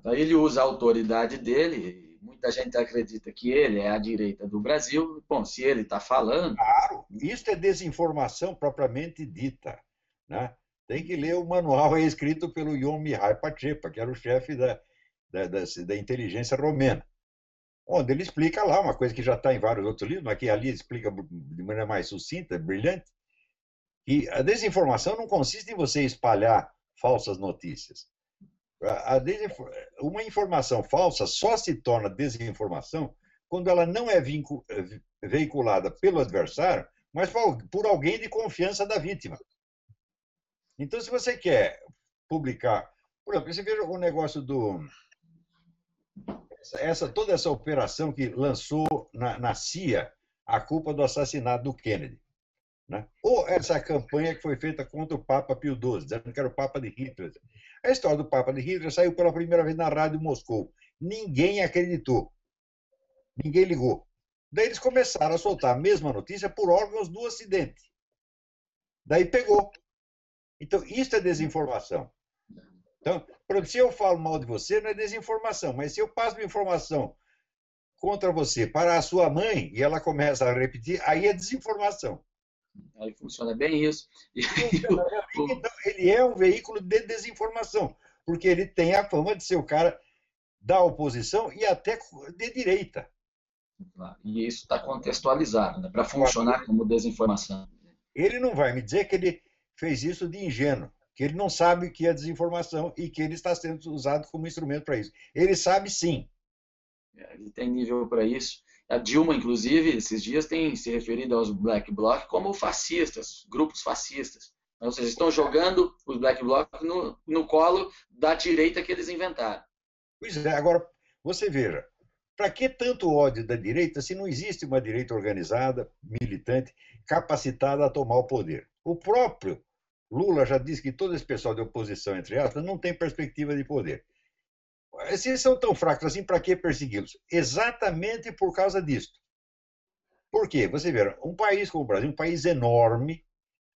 Aí ele usa a autoridade dele, muita gente acredita que ele é a direita do Brasil. Bom, se ele está falando... Claro, isso é desinformação propriamente dita, né? Tem que ler o manual escrito pelo Ion Mihai Pachepa, que era o chefe da inteligência romena, onde ele explica lá uma coisa que já está em vários outros livros, mas que ali explica de maneira mais sucinta, brilhante, que a desinformação não consiste em você espalhar falsas notícias. Uma informação falsa só se torna desinformação quando ela não é veiculada pelo adversário, mas por alguém de confiança da vítima. Então, se você quer publicar... Por exemplo, você veja o negócio toda essa operação que lançou na CIA a culpa do assassinato do Kennedy, né? Ou essa campanha que foi feita contra o Papa Pio XII, dizendo que era o Papa de Hitler. A história do Papa de Hitler saiu pela primeira vez na Rádio Moscou. Ninguém acreditou. Ninguém ligou. Daí eles começaram a soltar a mesma notícia por órgãos do Ocidente. Daí pegou. Então, isso é desinformação. Então, por exemplo, se eu falo mal de você, não é desinformação, mas se eu passo uma informação contra você para a sua mãe e ela começa a repetir, aí é desinformação. Aí funciona bem isso. Então, ele é um veículo de desinformação, porque ele tem a fama de ser o cara da oposição e até de direita. E isso está contextualizado, né, para funcionar como desinformação. Ele não vai me dizer que ele fez isso de ingênuo, que ele não sabe o que é desinformação e que ele está sendo usado como instrumento para isso. Ele sabe sim. Ele tem nível para isso. A Dilma, inclusive, esses dias tem se referido aos Black Bloc como fascistas, grupos fascistas. Ou seja, estão jogando os Black Bloc no colo da direita que eles inventaram. Pois é, agora, você veja, para que tanto ódio da direita se não existe uma direita organizada, militante, capacitada a tomar o poder? O próprio Lula já disse que todo esse pessoal de oposição, entre aspas, não tem perspectiva de poder. Se eles são tão fracos assim, para que persegui-los? Exatamente por causa disso. Por quê? Você vê, um país como o Brasil, um país enorme,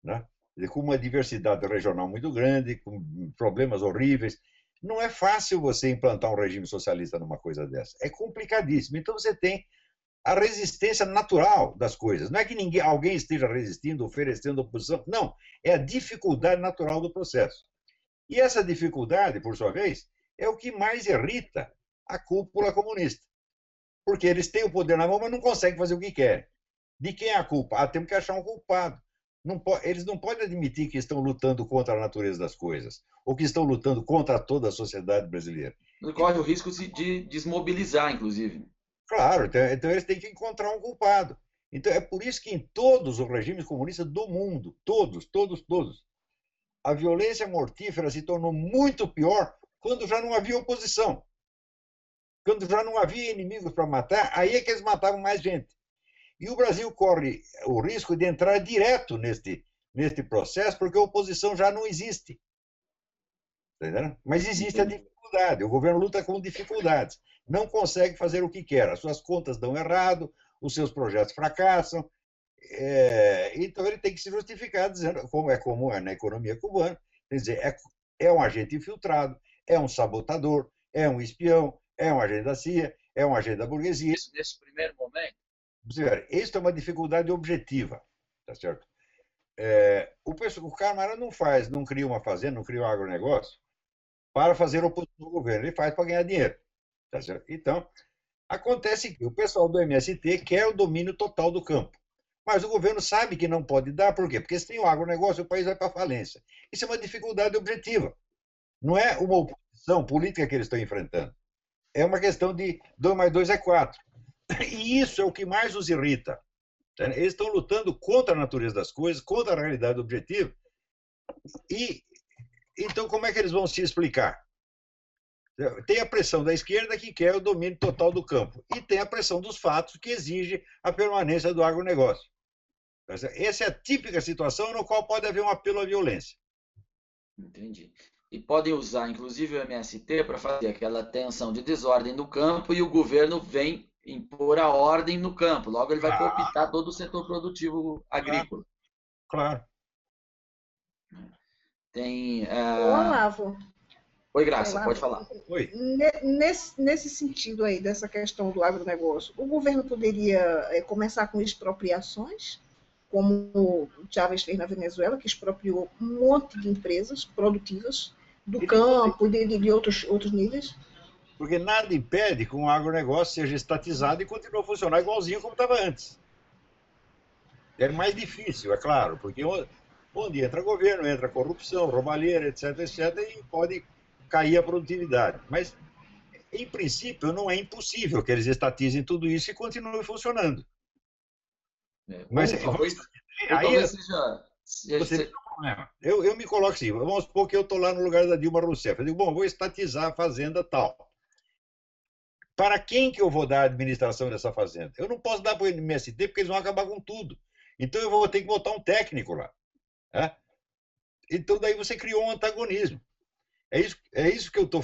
né, com uma diversidade regional muito grande, com problemas horríveis, não é fácil você implantar um regime socialista numa coisa dessa. É complicadíssimo. Então você tem a resistência natural das coisas. Não é que alguém esteja resistindo, oferecendo oposição. Não, é a dificuldade natural do processo. E essa dificuldade, por sua vez, é o que mais irrita a cúpula comunista. Porque eles têm o poder na mão, mas não conseguem fazer o que querem. De quem é a culpa? Temos que achar um culpado. Eles não podem admitir que estão lutando contra a natureza das coisas, ou que estão lutando contra toda a sociedade brasileira. Corre o risco de desmobilizar, inclusive. Claro, então eles têm que encontrar um culpado. Então, é por isso que em todos os regimes comunistas do mundo, todos, a violência mortífera se tornou muito pior quando já não havia oposição. Quando já não havia inimigos para matar, aí é que eles matavam mais gente. E o Brasil corre o risco de entrar direto neste processo, porque a oposição já não existe. Entendeu? Mas existe a dificuldade, o governo luta com dificuldades, não consegue fazer o que quer, as suas contas dão errado, os seus projetos fracassam, então ele tem que se justificar dizendo, como é na economia cubana, quer dizer, é um agente infiltrado, é um sabotador, é um espião, é um agente da CIA, é um agente da burguesia. Isso nesse primeiro momento? Isso é uma dificuldade objetiva, tá certo? O Câmara não cria uma fazenda, não cria um agronegócio para fazer oposição ao governo, ele faz para ganhar dinheiro, tá certo? Então, acontece que o pessoal do MST quer o domínio total do campo, mas o governo sabe que não pode dar, por quê? Porque se tem o agronegócio, o país vai para a falência. Isso é uma dificuldade objetiva, não é uma oposição política que eles estão enfrentando, é uma questão de 2 mais 2 é 4. E isso é o que mais os irrita. Eles estão lutando contra a natureza das coisas, contra a realidade objetiva. E então, como é que eles vão se explicar? Tem a pressão da esquerda que quer o domínio total do campo. E tem a pressão dos fatos que exige a permanência do agronegócio. Essa é a típica situação no qual pode haver um apelo à violência. Entendi. E podem usar, inclusive, o MST para fazer aquela tensão de desordem no campo e o governo vem impor a ordem no campo. Logo, ele vai cooptar todo o setor produtivo agrícola. Claro. Tem. Olavo. Oi, Graça, Olavo, pode falar. Oi. Nesse sentido aí, dessa questão do agronegócio, o governo poderia começar com expropriações, como o Chávez fez na Venezuela, que expropriou um monte de empresas produtivas do campo e de outros níveis? Porque nada impede que um agronegócio seja estatizado e continue a funcionar igualzinho como estava antes. É mais difícil, é claro, porque onde entra governo, entra corrupção, roubalheira, etc., e pode cair a produtividade. Mas, em princípio, não é impossível que eles estatizem tudo isso e continuem funcionando. Mas eu me coloco assim, vamos supor que eu estou lá no lugar da Dilma Rousseff. Eu digo, bom, vou estatizar a fazenda tal. Para quem que eu vou dar a administração dessa fazenda? Eu não posso dar para o MST porque eles vão acabar com tudo. Então eu vou ter que botar um técnico lá. Né? Então daí você criou um antagonismo. É isso que eu estou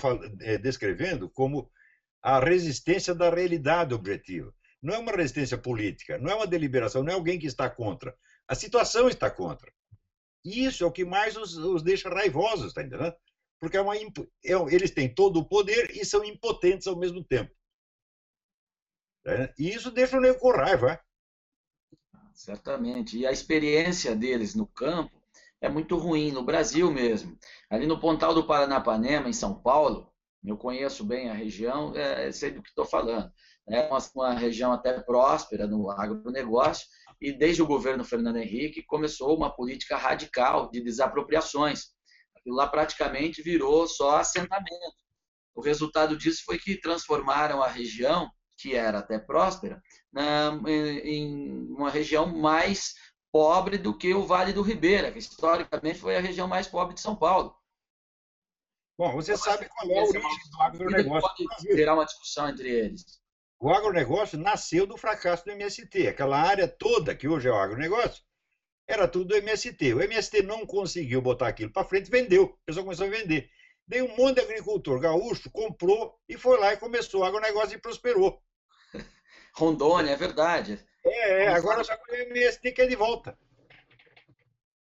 descrevendo como a resistência da realidade objetiva. Não é uma resistência política, não é uma deliberação, não é alguém que está contra. A situação está contra. E isso é o que mais os deixa raivosos, tá entendendo? Porque eles têm todo o poder e são impotentes ao mesmo tempo. E isso deixa o nego com raiva. Certamente. E a experiência deles no campo é muito ruim, no Brasil mesmo. Ali no Pontal do Paranapanema, em São Paulo, eu conheço bem a região, sei do que estou falando. É uma região até próspera no agronegócio, e desde o governo Fernando Henrique começou uma política radical de desapropriações. Aquilo lá praticamente virou só assentamento. O resultado disso foi que transformaram a região, que era até próspera, em uma região mais pobre do que o Vale do Ribeira, que historicamente foi a região mais pobre de São Paulo. Bom, você sabe qual é a origem do agronegócio. Pode gerar uma discussão entre eles. O agronegócio nasceu do fracasso do MST. Aquela área toda que hoje é o agronegócio era tudo do MST. O MST não conseguiu botar aquilo para frente, vendeu. O pessoal começou a vender. Daí um monte de agricultor gaúcho comprou e foi lá e começou o agronegócio e prosperou. Rondônia, é verdade. Agora só que o MST quer de volta.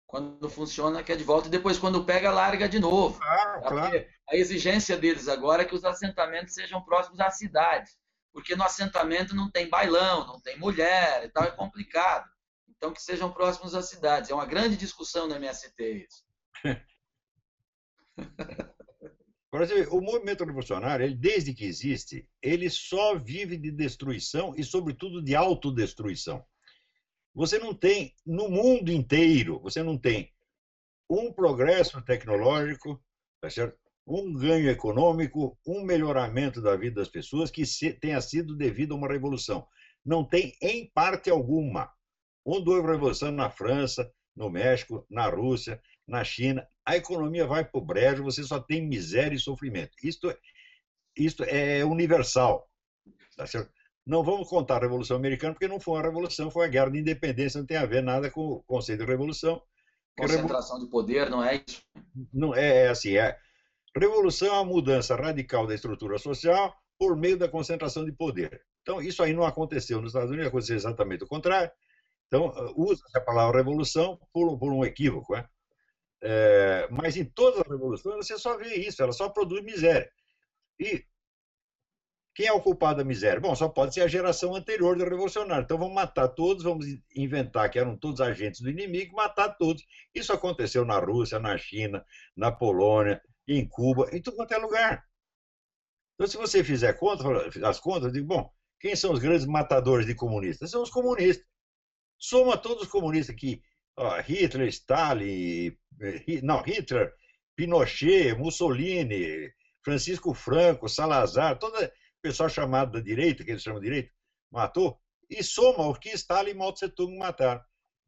Quando funciona, quer de volta, e depois, quando pega, larga de novo. Claro. A exigência deles agora é que os assentamentos sejam próximos às cidades, porque no assentamento não tem bailão, não tem mulher e tal, é complicado. Então, que sejam próximos às cidades. É uma grande discussão no MST isso. Agora, você vê, o movimento revolucionário, ele, desde que existe, ele só vive de destruição e, sobretudo, de autodestruição. Você não tem, no mundo inteiro, você não tem um progresso tecnológico, tá certo? Um ganho econômico, um melhoramento da vida das pessoas que tenha sido devido a uma revolução. Não tem em parte alguma. Onde houve revolução na França, no México, na Rússia, na China, a economia vai para o brejo, você só tem miséria e sofrimento. Isto é universal. Tá certo? Não vamos contar a Revolução Americana, porque não foi uma revolução, foi uma guerra de independência, não tem a ver nada com o conceito de revolução. Concentração de poder, não é isso? Não assim, revolução é uma mudança radical da estrutura social por meio da concentração de poder. Então, isso aí não aconteceu nos Estados Unidos, aconteceu exatamente o contrário. Então, usa-se a palavra revolução por um equívoco. Né? Mas em todas as revoluções você só vê isso, ela só produz miséria. E quem é o culpado da miséria? Bom, só pode ser a geração anterior do revolucionário. Então vamos matar todos, vamos inventar que eram todos agentes do inimigo, matar todos. Isso aconteceu na Rússia, na China, na Polônia, em Cuba, em tudo quanto é lugar. Então, se você fizer as contas, eu digo, bom, quem são os grandes matadores de comunistas? São os comunistas. Soma todos os comunistas aqui. Hitler, Stalin, Hitler, Pinochet, Mussolini, Francisco Franco, Salazar, todo o pessoal chamado da direita, que eles chamam de direita, matou, e soma o que Stalin e Mao Tse-tung mataram.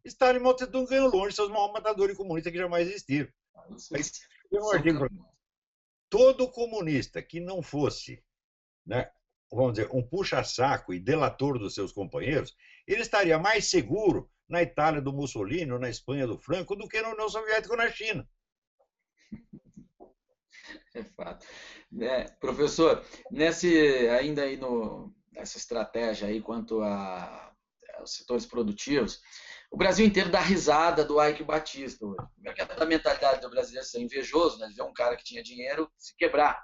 Stalin e Mao Tse-tung ganham longe, são os maiores matadores comunistas que jamais existiram. Tem um artigo, todo comunista que não fosse, né, vamos dizer, um puxa-saco e delator dos seus companheiros, ele estaria mais seguro na Itália do Mussolini ou na Espanha do Franco do que na União Soviética ou na China. É fato. Professor, ainda aí nessa estratégia aí quanto aos setores produtivos, o Brasil inteiro dá risada do Eike Batista hoje. Como é que é a mentalidade do brasileiro ser invejoso, né? De ver um cara que tinha dinheiro se quebrar.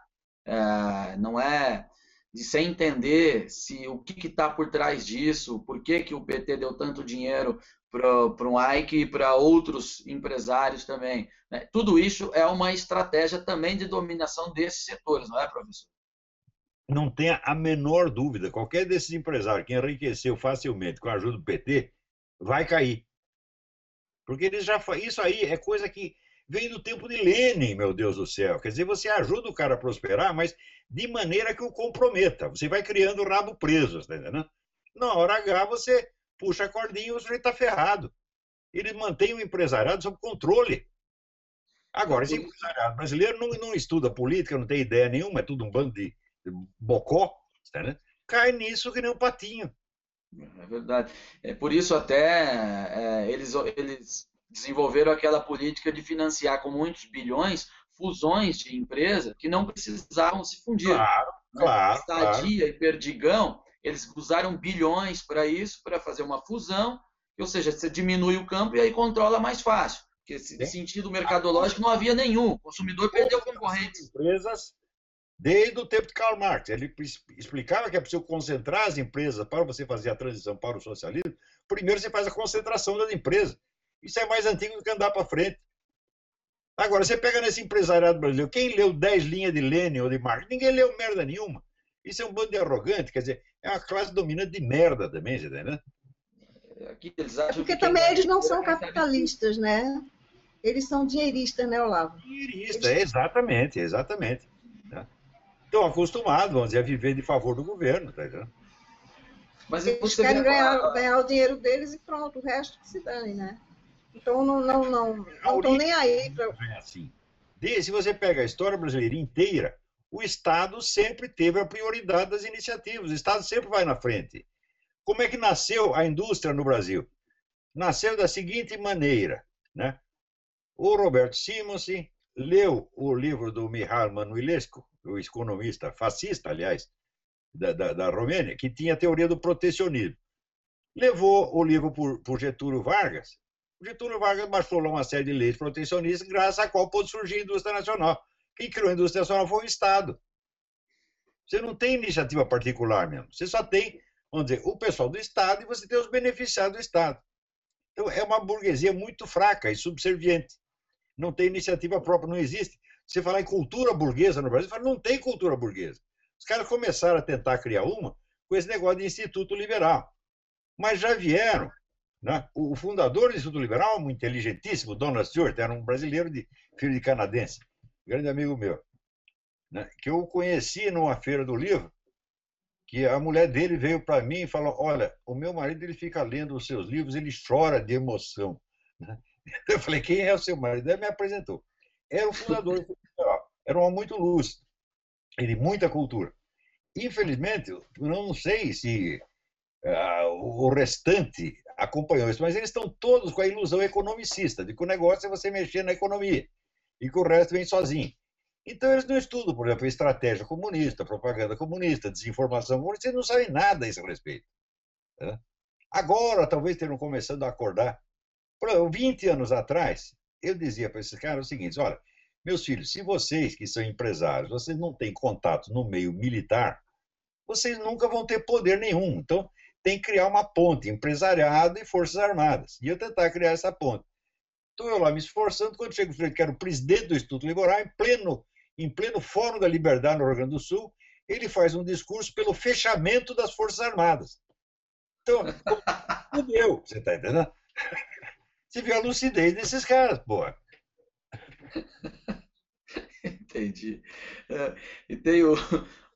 Não é de sem entender o que está por trás disso, por que o PT deu tanto dinheiro para um Eike e para outros empresários também. Né? Tudo isso é uma estratégia também de dominação desses setores, não é, professor? Não tenha a menor dúvida. Qualquer desses empresários que enriqueceu facilmente com a ajuda do PT vai cair. Porque eles isso aí é coisa que vem do tempo de Lênin, meu Deus do céu. Quer dizer, você ajuda o cara a prosperar, mas de maneira que o comprometa. Você vai criando o rabo preso, tá entendendo? Na hora H, você puxa a cordinha e o sujeito está ferrado. Eles mantêm o empresariado sob controle. Agora, esse empresariado brasileiro não estuda política, não tem ideia nenhuma, é tudo um bando de bocó, né? Cai nisso que nem um patinho. É verdade. Por isso até eles desenvolveram aquela política de financiar com muitos bilhões fusões de empresas que não precisavam se fundir. Claro, né? claro. Estadia e Perdigão, eles usaram bilhões para isso, para fazer uma fusão, ou seja, você diminui o campo e aí controla mais fácil. Porque esse sentido mercadológico não havia nenhum. O consumidor perdeu concorrentes. Empresas desde o tempo de Karl Marx. Ele explicava que é preciso concentrar as empresas para você fazer a transição para o socialismo. Primeiro você faz a concentração das empresas. Isso é mais antigo do que andar para frente. Agora, você pega nesse empresariado brasileiro, quem leu 10 linhas de Lenin ou de Marx? Ninguém leu merda nenhuma. Isso é um bando de arrogante, quer dizer, é uma classe dominante de merda também, você entende, né? Aqui eles acham porque também eles não são capitalistas, né? Eles são dinheiristas, né, Olavo? Dinheirista, exatamente. Né? Estão acostumados, vamos dizer, a viver de favor do governo, tá entendendo? Mas eles querem ganhar o dinheiro deles e pronto, o resto que se dane, né? Então não estão nem aí para... Assim. Se você pega a história brasileira inteira, o Estado sempre teve a prioridade das iniciativas, o Estado sempre vai na frente. Como é que nasceu a indústria no Brasil? Nasceu da seguinte maneira, né? O Roberto Simonsen leu o livro do Mihail Manuilescu, o economista fascista, aliás, da Romênia, que tinha a teoria do protecionismo. Levou o livro por Getúlio Vargas. Getúlio Vargas baixou lá uma série de leis protecionistas, graças à qual pôde surgir a indústria nacional. Quem criou a indústria nacional foi o Estado. Você não tem iniciativa particular mesmo. Você só tem, vamos dizer, o pessoal do Estado e você tem os beneficiados do Estado. Então, é uma burguesia muito fraca e subserviente. Não tem iniciativa própria, não existe. Você falar em cultura burguesa no Brasil, você fala, não tem cultura burguesa. Os caras começaram a tentar criar uma com esse negócio de Instituto Liberal. Mas já vieram. Né? O fundador do Instituto Liberal, um inteligentíssimo, Donald Stewart, era um brasileiro, filho de canadense, grande amigo meu, né? Que eu conheci numa feira do livro, que a mulher dele veio para mim e falou, olha, o meu marido ele fica lendo os seus livros, ele chora de emoção. Eu falei, quem é o seu marido? Ele me apresentou. Era o fundador do Federal. Era um homem muito lúcido, ele muita cultura. Infelizmente, eu não sei se o restante acompanhou isso, mas eles estão todos com a ilusão economicista, de que o negócio é você mexer na economia e que o resto vem sozinho. Então, eles não estudam, por exemplo, estratégia comunista, propaganda comunista, desinformação comunista, eles não sabem nada a esse respeito. Né? Agora, talvez tenham começando a acordar. 20 anos atrás, eu dizia para esses caras o seguinte, olha, meus filhos, se vocês que são empresários, vocês não têm contato no meio militar, vocês nunca vão ter poder nenhum. Então, tem que criar uma ponte, empresariado e Forças Armadas. E eu tentar criar essa ponte. Estou eu lá me esforçando, quando chego que era o presidente do Instituto Liberal, em pleno Fórum da Liberdade no Rio Grande do Sul, ele faz um discurso pelo fechamento das Forças Armadas. Então, fudeu, você está entendendo? Você viu a lucidez desses caras, porra. Entendi. E tem o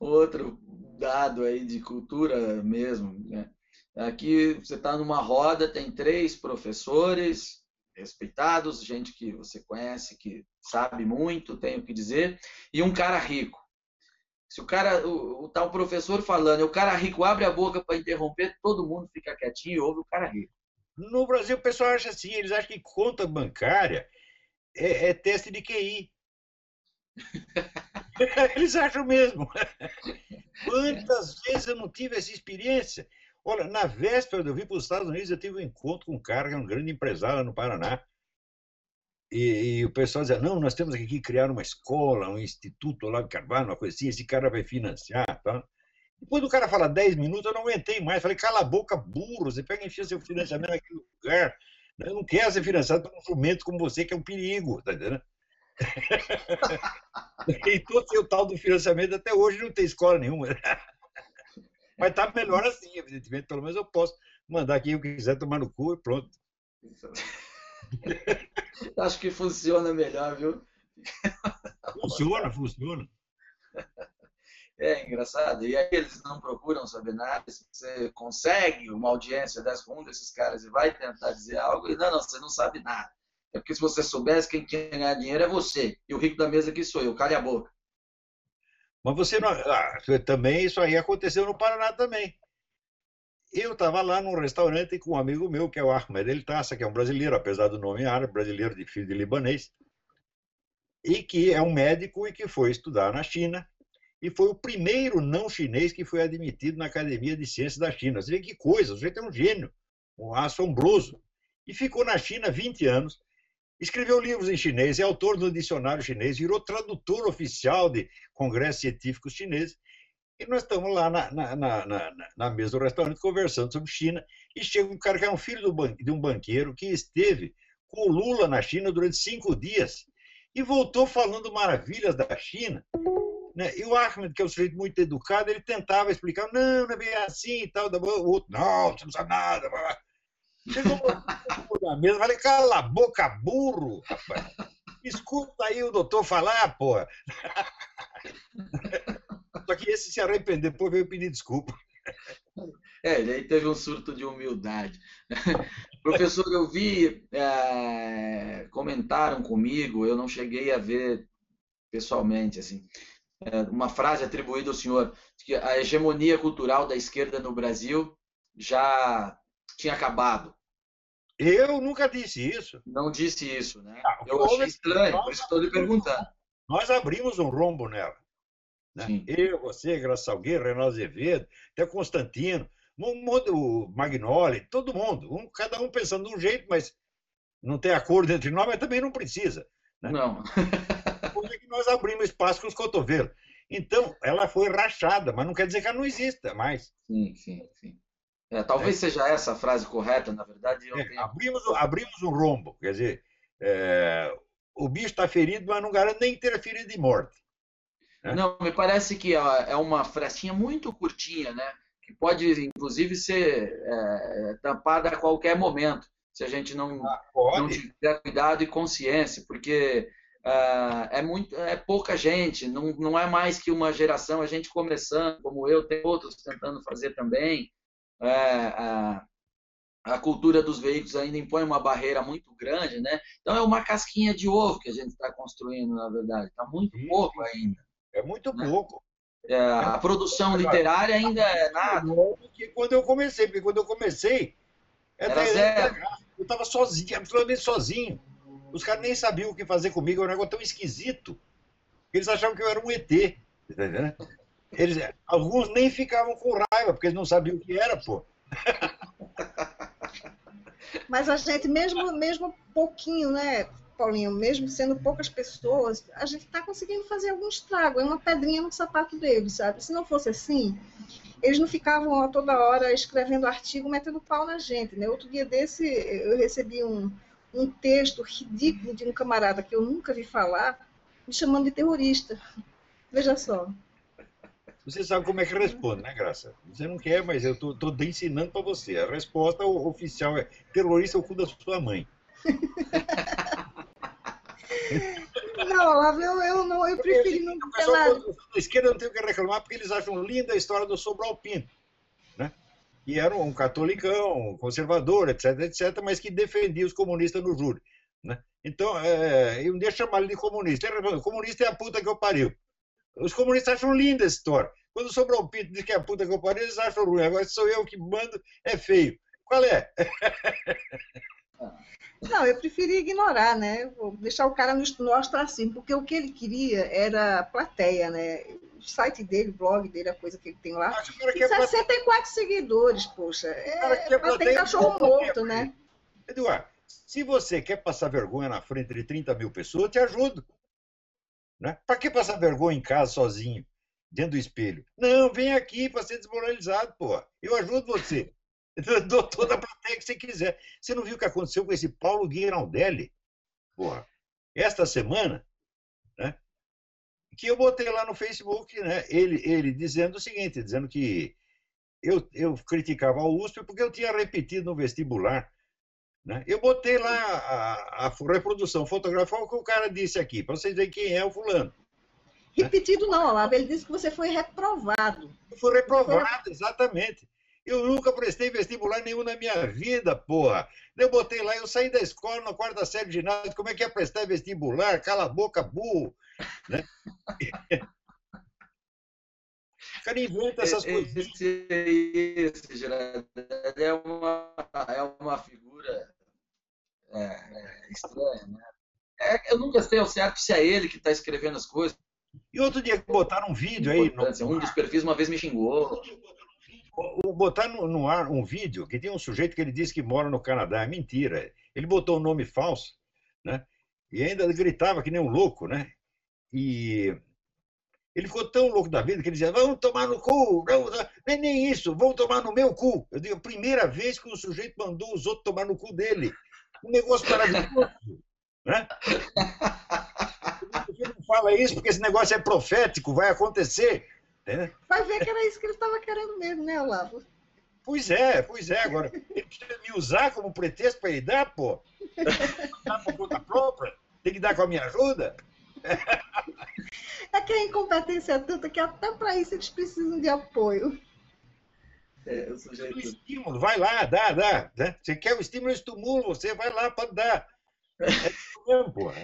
outro dado aí de cultura mesmo, né? Aqui você está numa roda, tem 3 professores respeitados, gente que você conhece, que sabe muito, tem o que dizer, e um cara rico. Se o tal professor falando, e o cara rico abre a boca para interromper, todo mundo fica quietinho e ouve o cara rico. No Brasil, o pessoal acha assim, eles acham que conta bancária é teste de QI. Eles acham mesmo. Quantas vezes eu não tive essa experiência? Olha, na véspera de eu vir para os Estados Unidos, eu tive um encontro com um cara que é um grande empresário lá no Paraná. E o pessoal dizia, não, nós temos que criar uma escola, um instituto lá de Carvalho, uma coisa assim, esse cara vai financiar. Tá? Depois do cara falar 10 minutos, eu não aguentei mais. Falei, cala a boca, burro, você pega e enfia seu financiamento naquele lugar. Eu não quero ser financiado por um jumento como você, que é um perigo, tá entendendo? E todo seu tal do financiamento até hoje não tem escola nenhuma. Mas tá melhor assim, evidentemente. Pelo menos eu posso mandar quem eu quiser tomar no cu e pronto. Acho que funciona melhor, viu? Funciona. É engraçado. E aí eles não procuram saber nada. Se você consegue uma audiência dessa com um desses caras e vai tentar dizer algo, e não, você não sabe nada. É porque se você soubesse, quem tinha que ganhar dinheiro é você. E o rico da mesa aqui sou eu. Cale a boca. Mas você não. Também isso aí aconteceu no Paraná também. Eu estava lá num restaurante com um amigo meu, que é o Ahmed El Tassa, que é um brasileiro, apesar do nome árabe, brasileiro de filho de libanês, e que é um médico e que foi estudar na China, e foi o primeiro não chinês que foi admitido na Academia de Ciências da China. Você vê que coisa, o sujeito é um gênio, um assombroso. E ficou na China 20 anos, escreveu livros em chinês, é autor do dicionário chinês, virou tradutor oficial de congressos científicos chineses. E nós estamos lá na mesa do restaurante conversando sobre China, e chega um cara que é um filho de um banqueiro que esteve com o Lula na China durante 5 dias e voltou falando maravilhas da China. Né? E o Ahmed, que é um sujeito muito educado, ele tentava explicar, não é bem assim e tal. O outro, não, você não sabe nada. Chegou na mesa, falei, cala a boca, burro, rapaz. Escuta aí o doutor falar, porra. Só que esse se arrependeu, depois veio pedir desculpa. Ele aí teve um surto de humildade. Professor, eu vi, comentaram comigo, eu não cheguei a ver pessoalmente, assim, uma frase atribuída ao senhor, que a hegemonia cultural da esquerda no Brasil já tinha acabado. Eu nunca disse isso. Não disse isso, né? Eu achei estranho, por isso estou lhe perguntando. Nós abrimos um rombo nela. Né? Eu, você, Graça Salgueiro, Reinaldo Azevedo, até o Constantino, o Magnoli, todo mundo. Cada um pensando de um jeito, mas não tem acordo entre nós, mas também não precisa. Né? Não. Por que nós abrimos espaço com os cotovelos? Então, ela foi rachada, mas não quer dizer que ela não exista mais. Sim. Talvez seja essa a frase correta, na verdade. Abrimos um rombo, quer dizer, o bicho está ferido, mas não garante nem ter ferido de morte. Né? Não, me parece que é uma frestinha muito curtinha, né? Que pode, inclusive, ser tampada a qualquer momento, se a gente não tiver cuidado e consciência, porque é pouca gente, não é mais que uma geração, a gente começando, como eu, tem outros tentando fazer também. A cultura dos veículos ainda impõe uma barreira muito grande, né? Então é uma casquinha de ovo que a gente está construindo, na verdade. Está muito pouco ainda. É muito né? pouco. A produção literária ainda é nada. Que quando eu comecei, porque quando eu comecei, Era zero. eu estava sozinho, absolutamente sozinho. Os caras nem sabiam o que fazer comigo, era um negócio tão esquisito. Eles achavam que eu era um ET. Entendeu? Alguns nem ficavam com raiva, porque eles não sabiam o que era, pô. Mas a gente, mesmo pouquinho, né, Paulinho, mesmo sendo poucas pessoas, a gente está conseguindo fazer algum estrago, é uma pedrinha no sapato deles, sabe? Se não fosse assim, eles não ficavam a toda hora escrevendo artigo, metendo pau na gente, né? Outro dia desse, eu recebi um texto ridículo de um camarada que eu nunca vi falar, me chamando de terrorista. Veja só. Você sabe como é que responde, né, Graça? Você não quer, mas eu estou ensinando para você. A resposta oficial é: terrorista é o cu da sua mãe. Não, Olavo, eu preferi não ter nada. A esquerda não tem o que reclamar porque eles acham linda a história do Sobral Pinto, né? E era um catolicão, um conservador, etc, etc, mas que defendia os comunistas no júri, né? Então, eu não ia chamar ele de comunista. Comunista é a puta que eu pariu. Os comunistas acham linda essa história. Quando o Sobral Pinto diz que é a puta que eu pariu, eles acham ruim. Agora, sou eu que mando, é feio. Qual é? Não, eu preferi ignorar, né? Vou deixar o cara no ostracismo, porque o que ele queria era plateia, né? O site dele, o blog dele, a coisa que ele tem lá, tem 64 seguidores, poxa. Tem cachorro morto, né? Eduardo, se você quer passar vergonha na frente de 30 mil pessoas, eu te ajudo. Né? Para que passar vergonha em casa sozinho, dentro do espelho? Não, vem aqui para ser desmoralizado, pô. Eu ajudo você. Eu dou toda a plateia que você quiser. Você não viu o que aconteceu com esse Paulo Guiraldelli? Porra, esta semana, né? Que eu botei lá no Facebook, né? Ele dizendo o seguinte, dizendo que eu criticava a USP porque eu tinha repetido no vestibular. Né? Eu botei lá a reprodução fotográfica, o que o cara disse aqui, para vocês verem quem é o fulano. Repetido não, Olavo, ele disse que você foi reprovado. Eu fui reprovado, exatamente. Eu nunca prestei vestibular nenhum na minha vida, porra. Eu botei lá, eu saí da escola na quarta série de ginásio, como é que é prestar vestibular? Cala a boca, burro. Né? O cara inventa essas coisas. Esse Gerardo, é uma figura estranha, né? Eu nunca sei ao certo se é ele que está escrevendo as coisas. E outro dia botaram um vídeo aí. Um dos perfis uma vez me xingou. Botaram no ar um vídeo que tem um sujeito que ele disse que mora no Canadá. É mentira. Ele botou um nome falso, né? E ainda gritava que nem um louco, né? E ele ficou tão louco da vida que ele dizia: vamos tomar no cu, não é nem isso, vamos tomar no meu cu. Eu digo: a primeira vez que o sujeito mandou os outros tomar no cu dele. Um negócio maravilhoso. Né? Você não fala isso porque esse negócio é profético, vai acontecer. Né? Vai ver que era isso que ele estava querendo mesmo, né, Olavo? Pois é. Agora, ele precisa me usar como pretexto para ele dar, pô. Dar por conta própria? Tem que dar com a minha ajuda? É que a incompetência é tanta que até para isso eles precisam de apoio. O sujeito... estímulo, vai lá, dá. Né? Você quer o estímulo, eu estimulo, você vai lá, pode dar.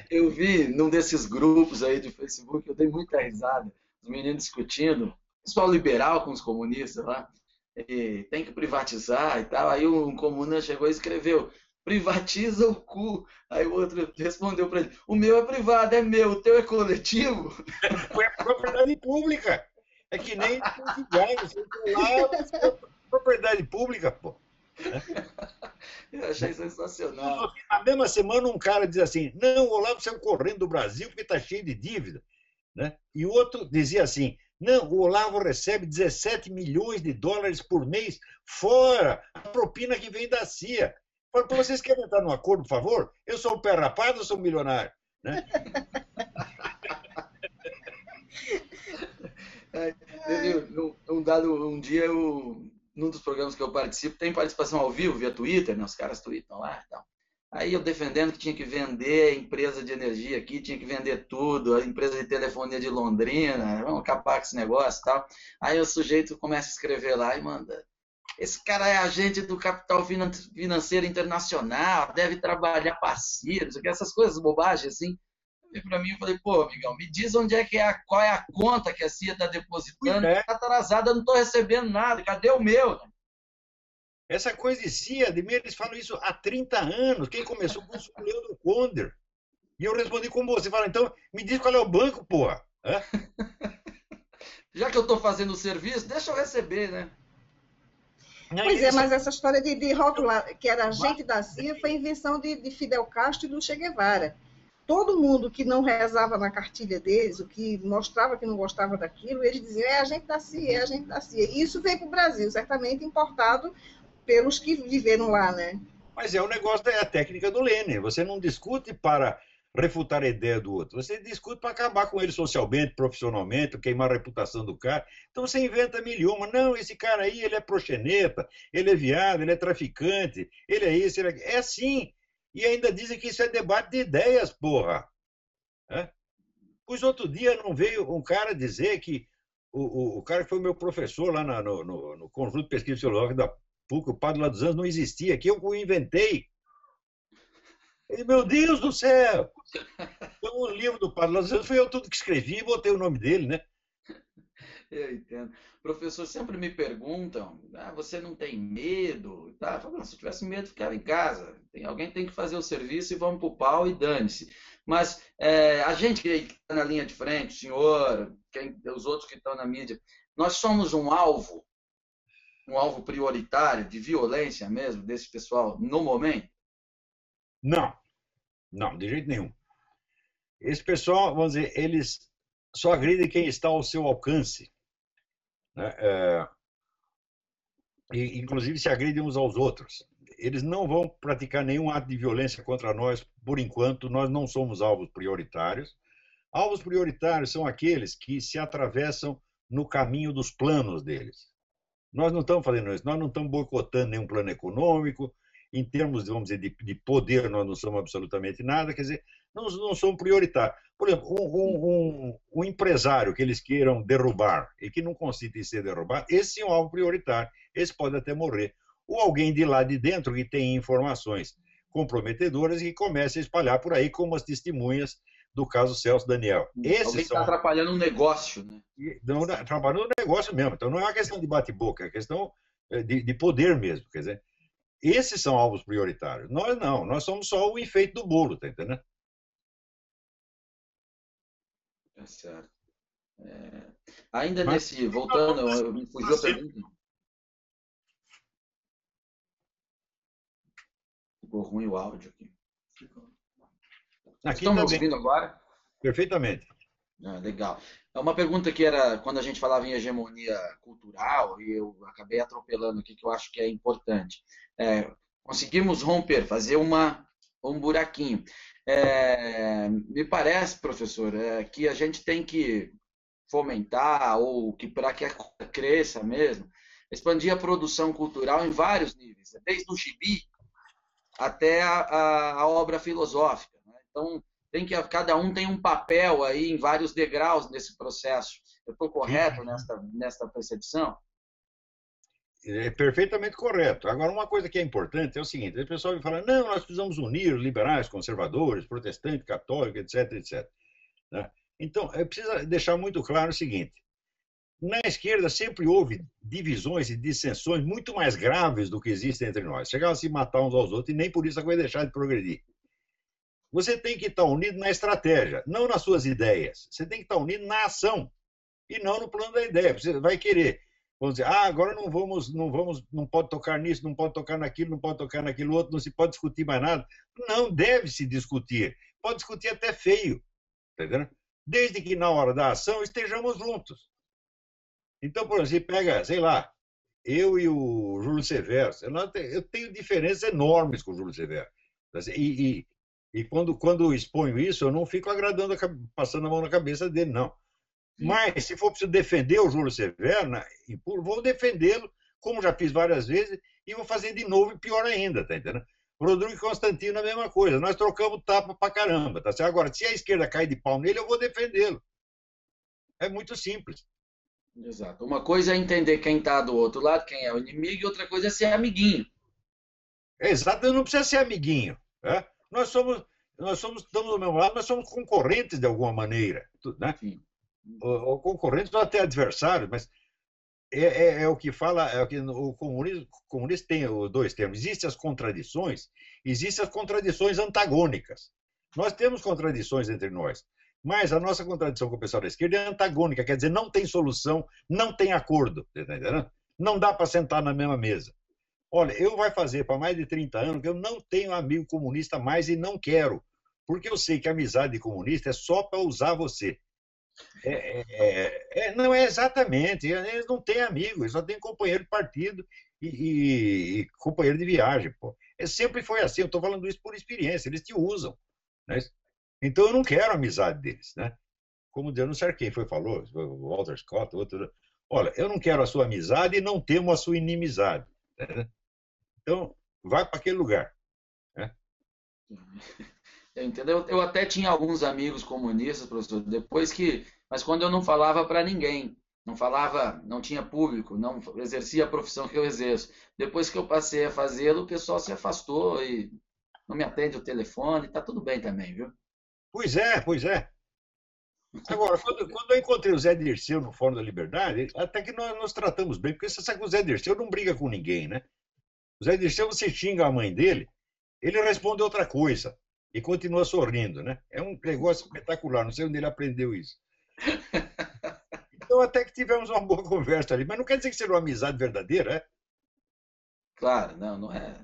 Eu vi num desses grupos aí de Facebook, eu dei muita risada, os meninos discutindo, pessoal liberal com os comunistas lá, e tem que privatizar e tal. Aí um comunista chegou e escreveu: privatiza o cu. Aí o outro respondeu para ele: o meu é privado, é meu, o teu é coletivo. Foi a propriedade pública. É que nem você lá, propriedade pública, pô. Eu achei sensacional. Na mesma semana, um cara diz assim: não, o Olavo saiu correndo do Brasil porque está cheio de dívida. Né? E o outro dizia assim: não, o Olavo recebe 17 milhões de dólares por mês, fora a propina que vem da CIA. Para vocês querem entrar no acordo, por favor? Eu sou um pé rapado ou sou um milionário? Né? Um dia, num dos programas que eu participo, tem participação ao vivo, via Twitter, né? Os caras tweetam lá e tal. Aí eu defendendo que tinha que vender a empresa de energia aqui, tinha que vender tudo, a empresa de telefonia de Londrina, vamos acabar com esse negócio e tal. Aí o sujeito começa a escrever lá e manda: esse cara é agente do capital financeiro internacional, deve trabalhar passivo, essas coisas, bobagens assim. E para mim, eu falei: pô, amigão, me diz onde é que qual é a conta que a CIA está depositando, está atrasada, eu não estou recebendo nada, cadê o meu? Essa coisa de CIA, eles falam isso há 30 anos. Quem começou com isso foi o Leandro Konder. E eu respondi como você. Fala, então, me diz qual é o banco, porra. Já que eu estou fazendo o serviço, deixa eu receber, né? Pois é, mas essa história de rotular, que era agente da CIA, foi invenção de Fidel Castro e do Che Guevara. Todo mundo que não rezava na cartilha deles, o que mostrava que não gostava daquilo, eles diziam: é agente da CIA, é agente da CIA. E isso veio para o Brasil, certamente importado pelos que viveram lá, né? Mas é o negócio da técnica do Lênin. Você não discute para refutar a ideia do outro. Você discute para acabar com ele socialmente, profissionalmente, queimar a reputação do cara. Então você inventa mil e uma. Não, esse cara aí, ele é proxeneta, ele é viado, ele é traficante, ele é isso, ele é... É assim. E ainda dizem que isso é debate de ideias, porra. Pois outro dia não veio um cara dizer que o cara que foi meu professor lá no Conjunto de Pesquisa Filosófica da PUC, o Padre lá dos Anjos, não existia, que eu o inventei. Ele, meu Deus do céu! Então, o livro do Padre lá dos Anjos foi eu tudo que escrevi e botei o nome dele, né? Eu entendo. Professor, sempre me perguntam: você não tem medo? Tá? Eu falo: se eu tivesse medo, ficava em casa. Alguém tem que fazer o serviço e vamos pro pau e dane-se. Mas a gente que está na linha de frente, o senhor, os outros que estão na mídia, nós somos um alvo prioritário de violência mesmo desse pessoal no momento? Não, de jeito nenhum. Esse pessoal, vamos dizer, eles só agridem quem está ao seu alcance. Né? E, inclusive, se agridem uns aos outros. Eles não vão praticar nenhum ato de violência contra nós, por enquanto. Nós não somos alvos prioritários. Alvos prioritários são aqueles que se atravessam no caminho dos planos deles. Nós não estamos fazendo isso, nós não estamos boicotando nenhum plano econômico. Em termos, vamos dizer, de poder, nós não somos absolutamente nada. Quer dizer, não somos prioritários. Por exemplo, um empresário que eles queiram derrubar e que não consiste em ser derrubado, esse é um alvo prioritário. Esse pode até morrer. Ou alguém de lá de dentro que tem informações comprometedoras e que comece a espalhar por aí, como as testemunhas do caso Celso Daniel. Alguém está atrapalhando um negócio, né? Atrapalhando um negócio mesmo. Então não é uma questão de bate-boca, é questão de poder mesmo. Quer dizer, esses são alvos prioritários. Nós não, nós somos só o enfeite do bolo, tá entendendo? É certo. Ainda nesse, voltando, me fugiu a pergunta. Ficou ruim o áudio aqui. Estão me ouvindo agora? Perfeitamente. Legal. É uma pergunta que era quando a gente falava em hegemonia cultural, e eu acabei atropelando aqui, que eu acho que é importante. Conseguimos romper, fazer um buraquinho. Me parece, professor, que a gente tem que fomentar, ou que para que a coisa cresça mesmo, expandir a produção cultural em vários níveis, desde o gibi até a obra filosófica. Né? Então, cada um tem um papel aí em vários degraus nesse processo. Eu estou correto nesta percepção? É perfeitamente correto. Agora, uma coisa que é importante é o seguinte: o pessoal me fala, não, nós precisamos unir os liberais, conservadores, protestantes, católicos, etc, etc. Né? Então, precisa deixar muito claro o seguinte: na esquerda sempre houve divisões e dissensões muito mais graves do que existem entre nós. Chegavam a se matar uns aos outros e nem por isso a coisa deixar de progredir. Você tem que estar unido na estratégia, não nas suas ideias. Você tem que estar unido na ação e não no plano da ideia. Você vai querer, vamos dizer, agora não pode tocar nisso, não pode tocar naquilo, não pode tocar naquilo outro, não se pode discutir mais nada. Não deve se discutir. Pode discutir até feio, tá entendendo? Desde que na hora da ação estejamos juntos. Então, por exemplo, você pega, sei lá, eu e o Júlio Severo, eu tenho diferenças enormes com o Júlio Severo. E quando exponho isso, eu não fico agradando, passando a mão na cabeça dele, não. Mas, se for preciso defender o Júlio Severo, vou defendê-lo, como já fiz várias vezes, e vou fazer de novo e pior ainda, tá entendendo? Rodrigo Constantino a mesma coisa. Nós trocamos tapa pra caramba, tá certo? Agora, se a esquerda cair de pau nele, eu vou defendê-lo. É muito simples. Exato. Uma coisa é entender quem está do outro lado, quem é o inimigo, e outra coisa é ser amiguinho. É exato, não precisa ser amiguinho. Né? Estamos do mesmo lado, nós somos concorrentes de alguma maneira. Né? Ou concorrentes ou até adversários, mas é o que fala, é o que o comunista tem os dois termos. Existem as contradições antagônicas. Nós temos contradições entre nós, mas a nossa contradição com o pessoal da esquerda é antagônica, quer dizer, não tem solução, não tem acordo, tá entendendo? Não dá para sentar na mesma mesa. Olha, eu vai fazer para mais de 30 anos que eu não tenho amigo comunista mais e não quero, porque eu sei que a amizade comunista é só para usar você. Não é exatamente, eles não têm amigos, eles só têm companheiro de partido e companheiro de viagem. Pô. Sempre foi assim, eu estou falando isso por experiência, eles te usam. Né? Então eu não quero a amizade deles. Né? Como eu não sei quem falou, o Walter Scott, outro. Olha, eu não quero a sua amizade e não temo a sua inimizade. Né? Então, vai para aquele lugar. Né? Entendeu? Eu até tinha alguns amigos comunistas, professor, mas quando eu não falava para ninguém, não falava, não tinha público, não exercia a profissão que eu exerço. Depois que eu passei a fazê-lo, o pessoal se afastou e não me atende o telefone, está tudo bem também, viu? Pois é. Agora, quando eu encontrei o Zé Dirceu no Fórum da Liberdade, até que nós nos tratamos bem, porque você sabe que o Zé Dirceu não briga com ninguém, né? O Zé Dirceu, você xinga a mãe dele, ele responde outra coisa e continua sorrindo, né? É um negócio espetacular, não sei onde ele aprendeu isso. Então, até que tivemos uma boa conversa ali, mas não quer dizer que seja uma amizade verdadeira, é? Claro,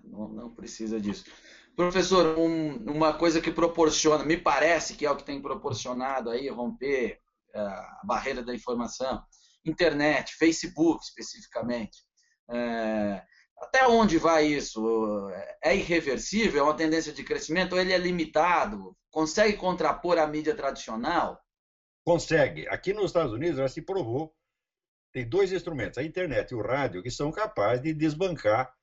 não precisa disso. Professor, uma coisa que proporciona, me parece que é o que tem proporcionado aí romper a barreira da informação, internet, Facebook especificamente. Até onde vai isso? É irreversível? É uma tendência de crescimento? Ou ele é limitado? Consegue contrapor a mídia tradicional? Consegue. Aqui nos Estados Unidos já se provou. Tem dois instrumentos, a internet e o rádio, que são capazes de desbancar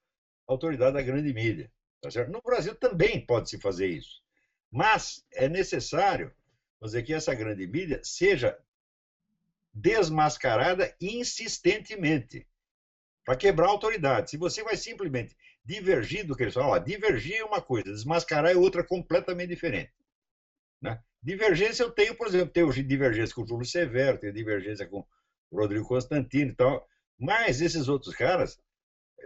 a autoridade da grande mídia. Tá certo? No Brasil também pode-se fazer isso. Mas é necessário fazer que essa grande mídia seja desmascarada insistentemente para quebrar a autoridade. Se você vai simplesmente divergir do que eles falam, divergir é uma coisa, desmascarar é outra completamente diferente. Né? Divergência eu tenho, por exemplo, tenho divergência com o Júlio Severo, tenho divergência com o Rodrigo Constantino e tal, mas esses outros caras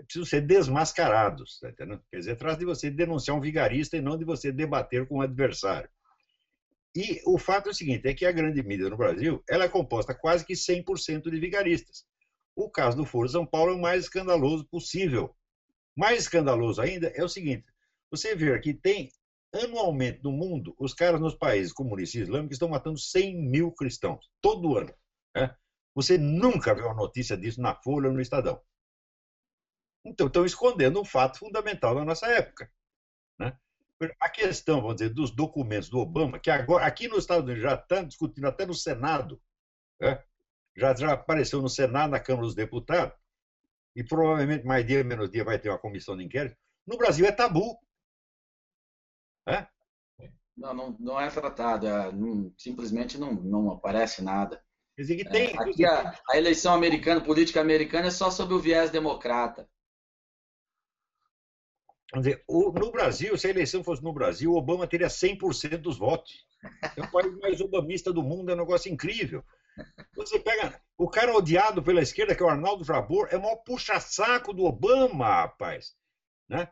precisam ser desmascarados. Tá entendendo? Quer dizer, traz de você denunciar um vigarista e não de você debater com um adversário. E o fato é o seguinte, é que a grande mídia no Brasil ela é composta quase que 100% de vigaristas. O caso do Foro de São Paulo é o mais escandaloso possível. Mais escandaloso ainda é o seguinte, você vê que tem, anualmente no mundo, os caras nos países comunistas e islâmicos estão matando 100 mil cristãos, todo ano. Né? Você nunca vê uma notícia disso na Folha ou no Estadão. Então, estão escondendo um fato fundamental da nossa época. Né? A questão, vamos dizer, dos documentos do Obama, que agora, aqui nos Estados Unidos já estão discutindo até no Senado, né? já apareceu no Senado, na Câmara dos Deputados, e provavelmente mais dia, menos dia vai ter uma comissão de inquérito. No Brasil é tabu. É? Não é tratado, simplesmente não aparece nada. Quer dizer que tem. Aqui a eleição americana, política americana, é só sob o viés democrata. Quer dizer, no Brasil, se a eleição fosse no Brasil, o Obama teria 100% dos votos. É o país mais obamista do mundo, é um negócio incrível. Você pega o cara odiado pela esquerda, que é o Arnaldo Jabor, é o maior puxa-saco do Obama, rapaz. Né?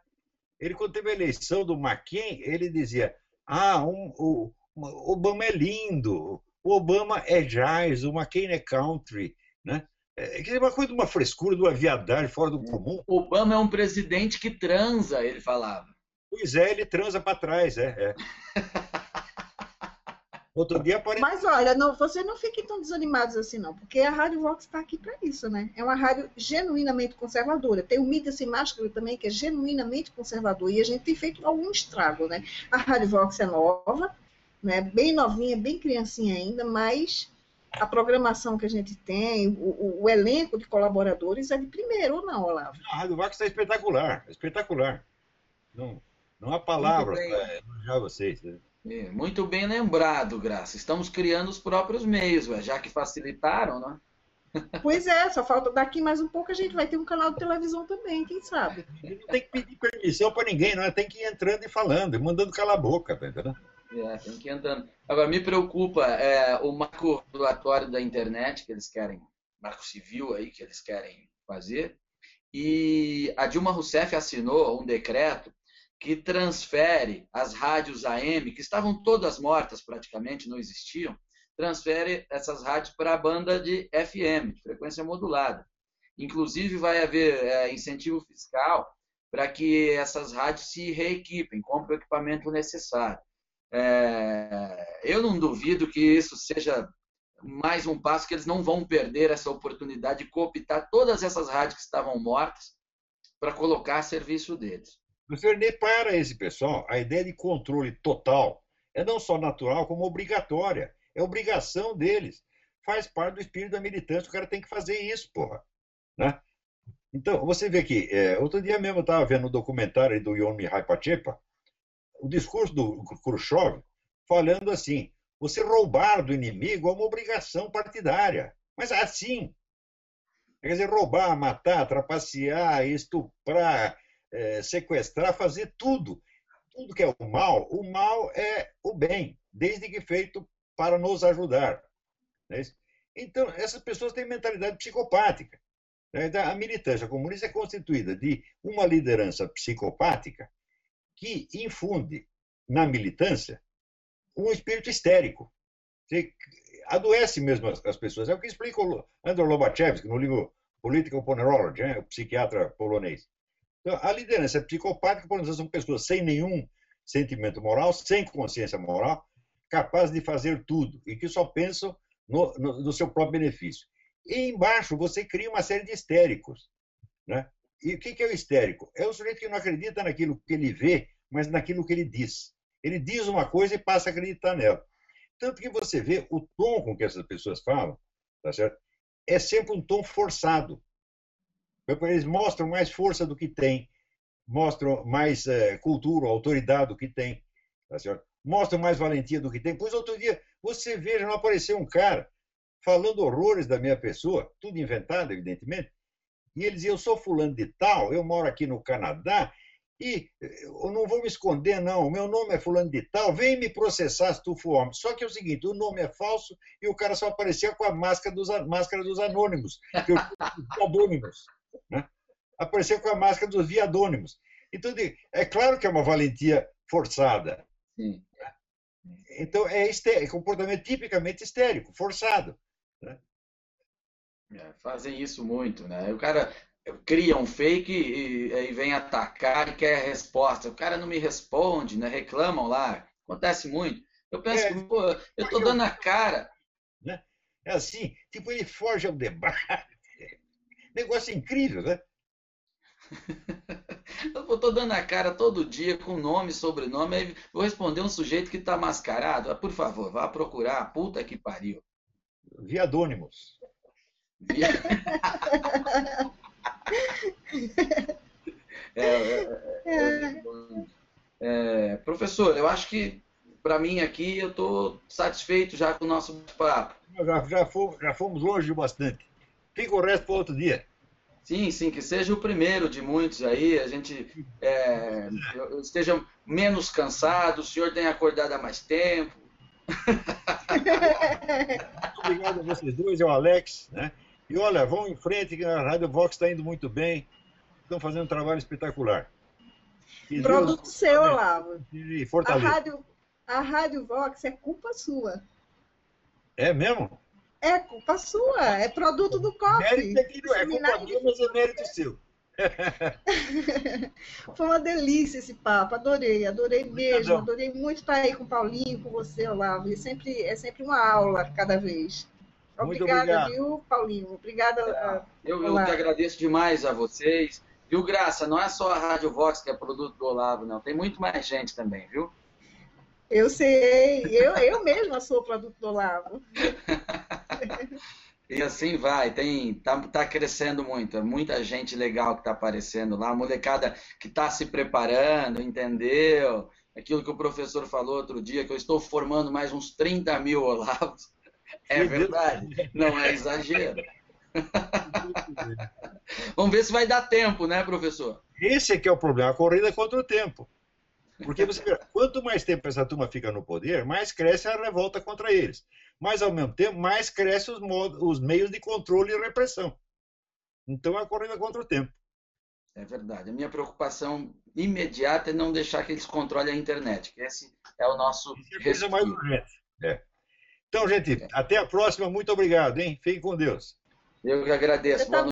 Ele, quando teve a eleição do McCain, ele dizia, o Obama é lindo, o Obama é jazz, o McCain é country. Né? É uma coisa de uma frescura, de uma viadagem fora do comum. Obama é um presidente que transa, ele falava. Pois é, ele transa para trás, Outro dia pode... Mas olha, você não fique tão desanimados assim não, porque a Rádio Vox está aqui para isso, né? É uma rádio genuinamente conservadora. Tem o Mídia Sem Máscara também, que é genuinamente conservador, e a gente tem feito algum estrago, né? A Rádio Vox é nova, né? Bem novinha, bem criancinha ainda, mas a programação que a gente tem, o elenco de colaboradores é de primeiro, ou não, Olavo? A Rádio Vox está espetacular, espetacular. Não, Não há Muito palavras bem. para elogiar vocês. Né? Muito bem lembrado, Graça. Estamos criando os próprios meios, ué, já que facilitaram, né? Pois é, só falta daqui mais um pouco a gente vai ter um canal de televisão também, quem sabe? E não tem que pedir permissão para ninguém, não é? Tem que ir entrando e falando, e mandando calar a boca, tá entendendo? Tem que ir andando. Agora, me preocupa o marco regulatório da internet que eles querem, marco civil aí que eles querem fazer. E a Dilma Rousseff assinou um decreto que transfere as rádios AM, que estavam todas mortas praticamente, não existiam, transfere essas rádios para a banda de FM, de frequência modulada. Inclusive, vai haver incentivo fiscal para que essas rádios se reequipem, comprem o equipamento necessário. Eu não duvido que isso seja mais um passo, que eles não vão perder essa oportunidade de cooptar todas essas rádios que estavam mortas para colocar a serviço deles. O Sarney, para esse pessoal, a ideia de controle total é não só natural, como obrigatória. É obrigação deles. Faz parte do espírito da militância, o cara tem que fazer isso, porra. Né? Então, você vê que, outro dia mesmo eu estava vendo um documentário do Ion Mihai Pachepa, o discurso do Khrushchev, falando assim, você roubar do inimigo é uma obrigação partidária. Mas assim, quer dizer, roubar, matar, trapacear, estuprar, sequestrar, fazer tudo. Tudo que é o mal é o bem, desde que feito para nos ajudar. Né? Então, essas pessoas têm mentalidade psicopática. Né? A militância comunista é constituída de uma liderança psicopática que infunde na militância um espírito histérico. Você adoece mesmo as pessoas. É o que explica o Andrei Lobachevsky no livro Political Ponerology, o psiquiatra polonês. Então, a liderança psicopática, por exemplo, são pessoas sem nenhum sentimento moral, sem consciência moral, capazes de fazer tudo e que só pensam no seu próprio benefício. E embaixo você cria uma série de histéricos. Né? E o que é o histérico? É o sujeito que não acredita naquilo que ele vê, mas naquilo que ele diz. Ele diz uma coisa e passa a acreditar nela. Tanto que você vê o tom com que essas pessoas falam, tá certo? É sempre um tom forçado. Eles mostram mais força do que tem, mostram mais cultura, autoridade do que tem, tá certo? Mostram mais valentia do que tem. Pois outro dia, você veja, não apareceu um cara falando horrores da minha pessoa, tudo inventado, evidentemente, e ele dizia, eu sou fulano de tal, eu moro aqui no Canadá, e eu não vou me esconder, não, o meu nome é fulano de tal, vem me processar se tu for homem. Só que é o seguinte, o nome é falso e o cara só aparecia com a máscara dos anônimos, que eu viadônimos, né? Apareceu com a máscara dos viadônimos. Então, é claro que é uma valentia forçada. Sim. Então, é comportamento tipicamente histérico, forçado. Né? Fazem isso muito, né? O cara cria um fake e vem atacar e quer resposta. O cara não me responde, né? Reclamam lá. Acontece muito. Eu penso, pô, eu estou dando a cara. Né? É assim, tipo, ele foge ao debate. Negócio incrível, né? Eu estou dando a cara todo dia com nome e sobrenome. Aí vou responder um sujeito que está mascarado. Por favor, vá procurar. Puta que pariu. Viadônimos. Professor, eu acho que para mim aqui eu estou satisfeito já com o nosso papo. Já fomos longe bastante. Fica o resto para outro dia. Sim, sim, que seja o primeiro de muitos aí, a gente esteja menos cansado, o senhor tenha acordado há mais tempo. Muito obrigado a vocês dois, ao Alex, né? E olha, vão em frente, que a Rádio Vox está indo muito bem, estão fazendo um trabalho espetacular. Que produto Deus, seu, Olavo. A Rádio Vox é culpa sua. É mesmo? É culpa sua, é produto do COP. É culpa minha, mas é mérito seu. Foi uma delícia esse papo, adorei mesmo, adorei muito estar aí com o Paulinho, com você, Olavo. É sempre uma aula cada vez. Obrigada, viu, Paulinho? Obrigada. Eu que agradeço demais a vocês. Viu, Graça? Não é só a Rádio Vox que é produto do Olavo, não. Tem muito mais gente também, viu? Eu sei. Eu mesma sou produto do Olavo. E assim vai, tá crescendo muito, muita gente legal que está aparecendo lá, a molecada que está se preparando, entendeu? Aquilo que o professor falou outro dia, que eu estou formando mais uns 30 mil Olavos, é verdade, não é exagero. Vamos ver se vai dar tempo, né, professor? Esse é que é o problema, a corrida contra o tempo. Porque você vê, quanto mais tempo essa turma fica no poder, mais cresce a revolta contra eles. Mas, ao mesmo tempo, mais crescem os meios de controle e repressão. Então, é a corrida contra o tempo. É verdade. A minha preocupação imediata é não deixar que eles controlem a internet, que esse é o nosso Isso é a coisa mais respiro. urgente. É. Então, gente, até a próxima. Muito obrigado, hein? Fiquem com Deus. Eu que agradeço. Você Boa tá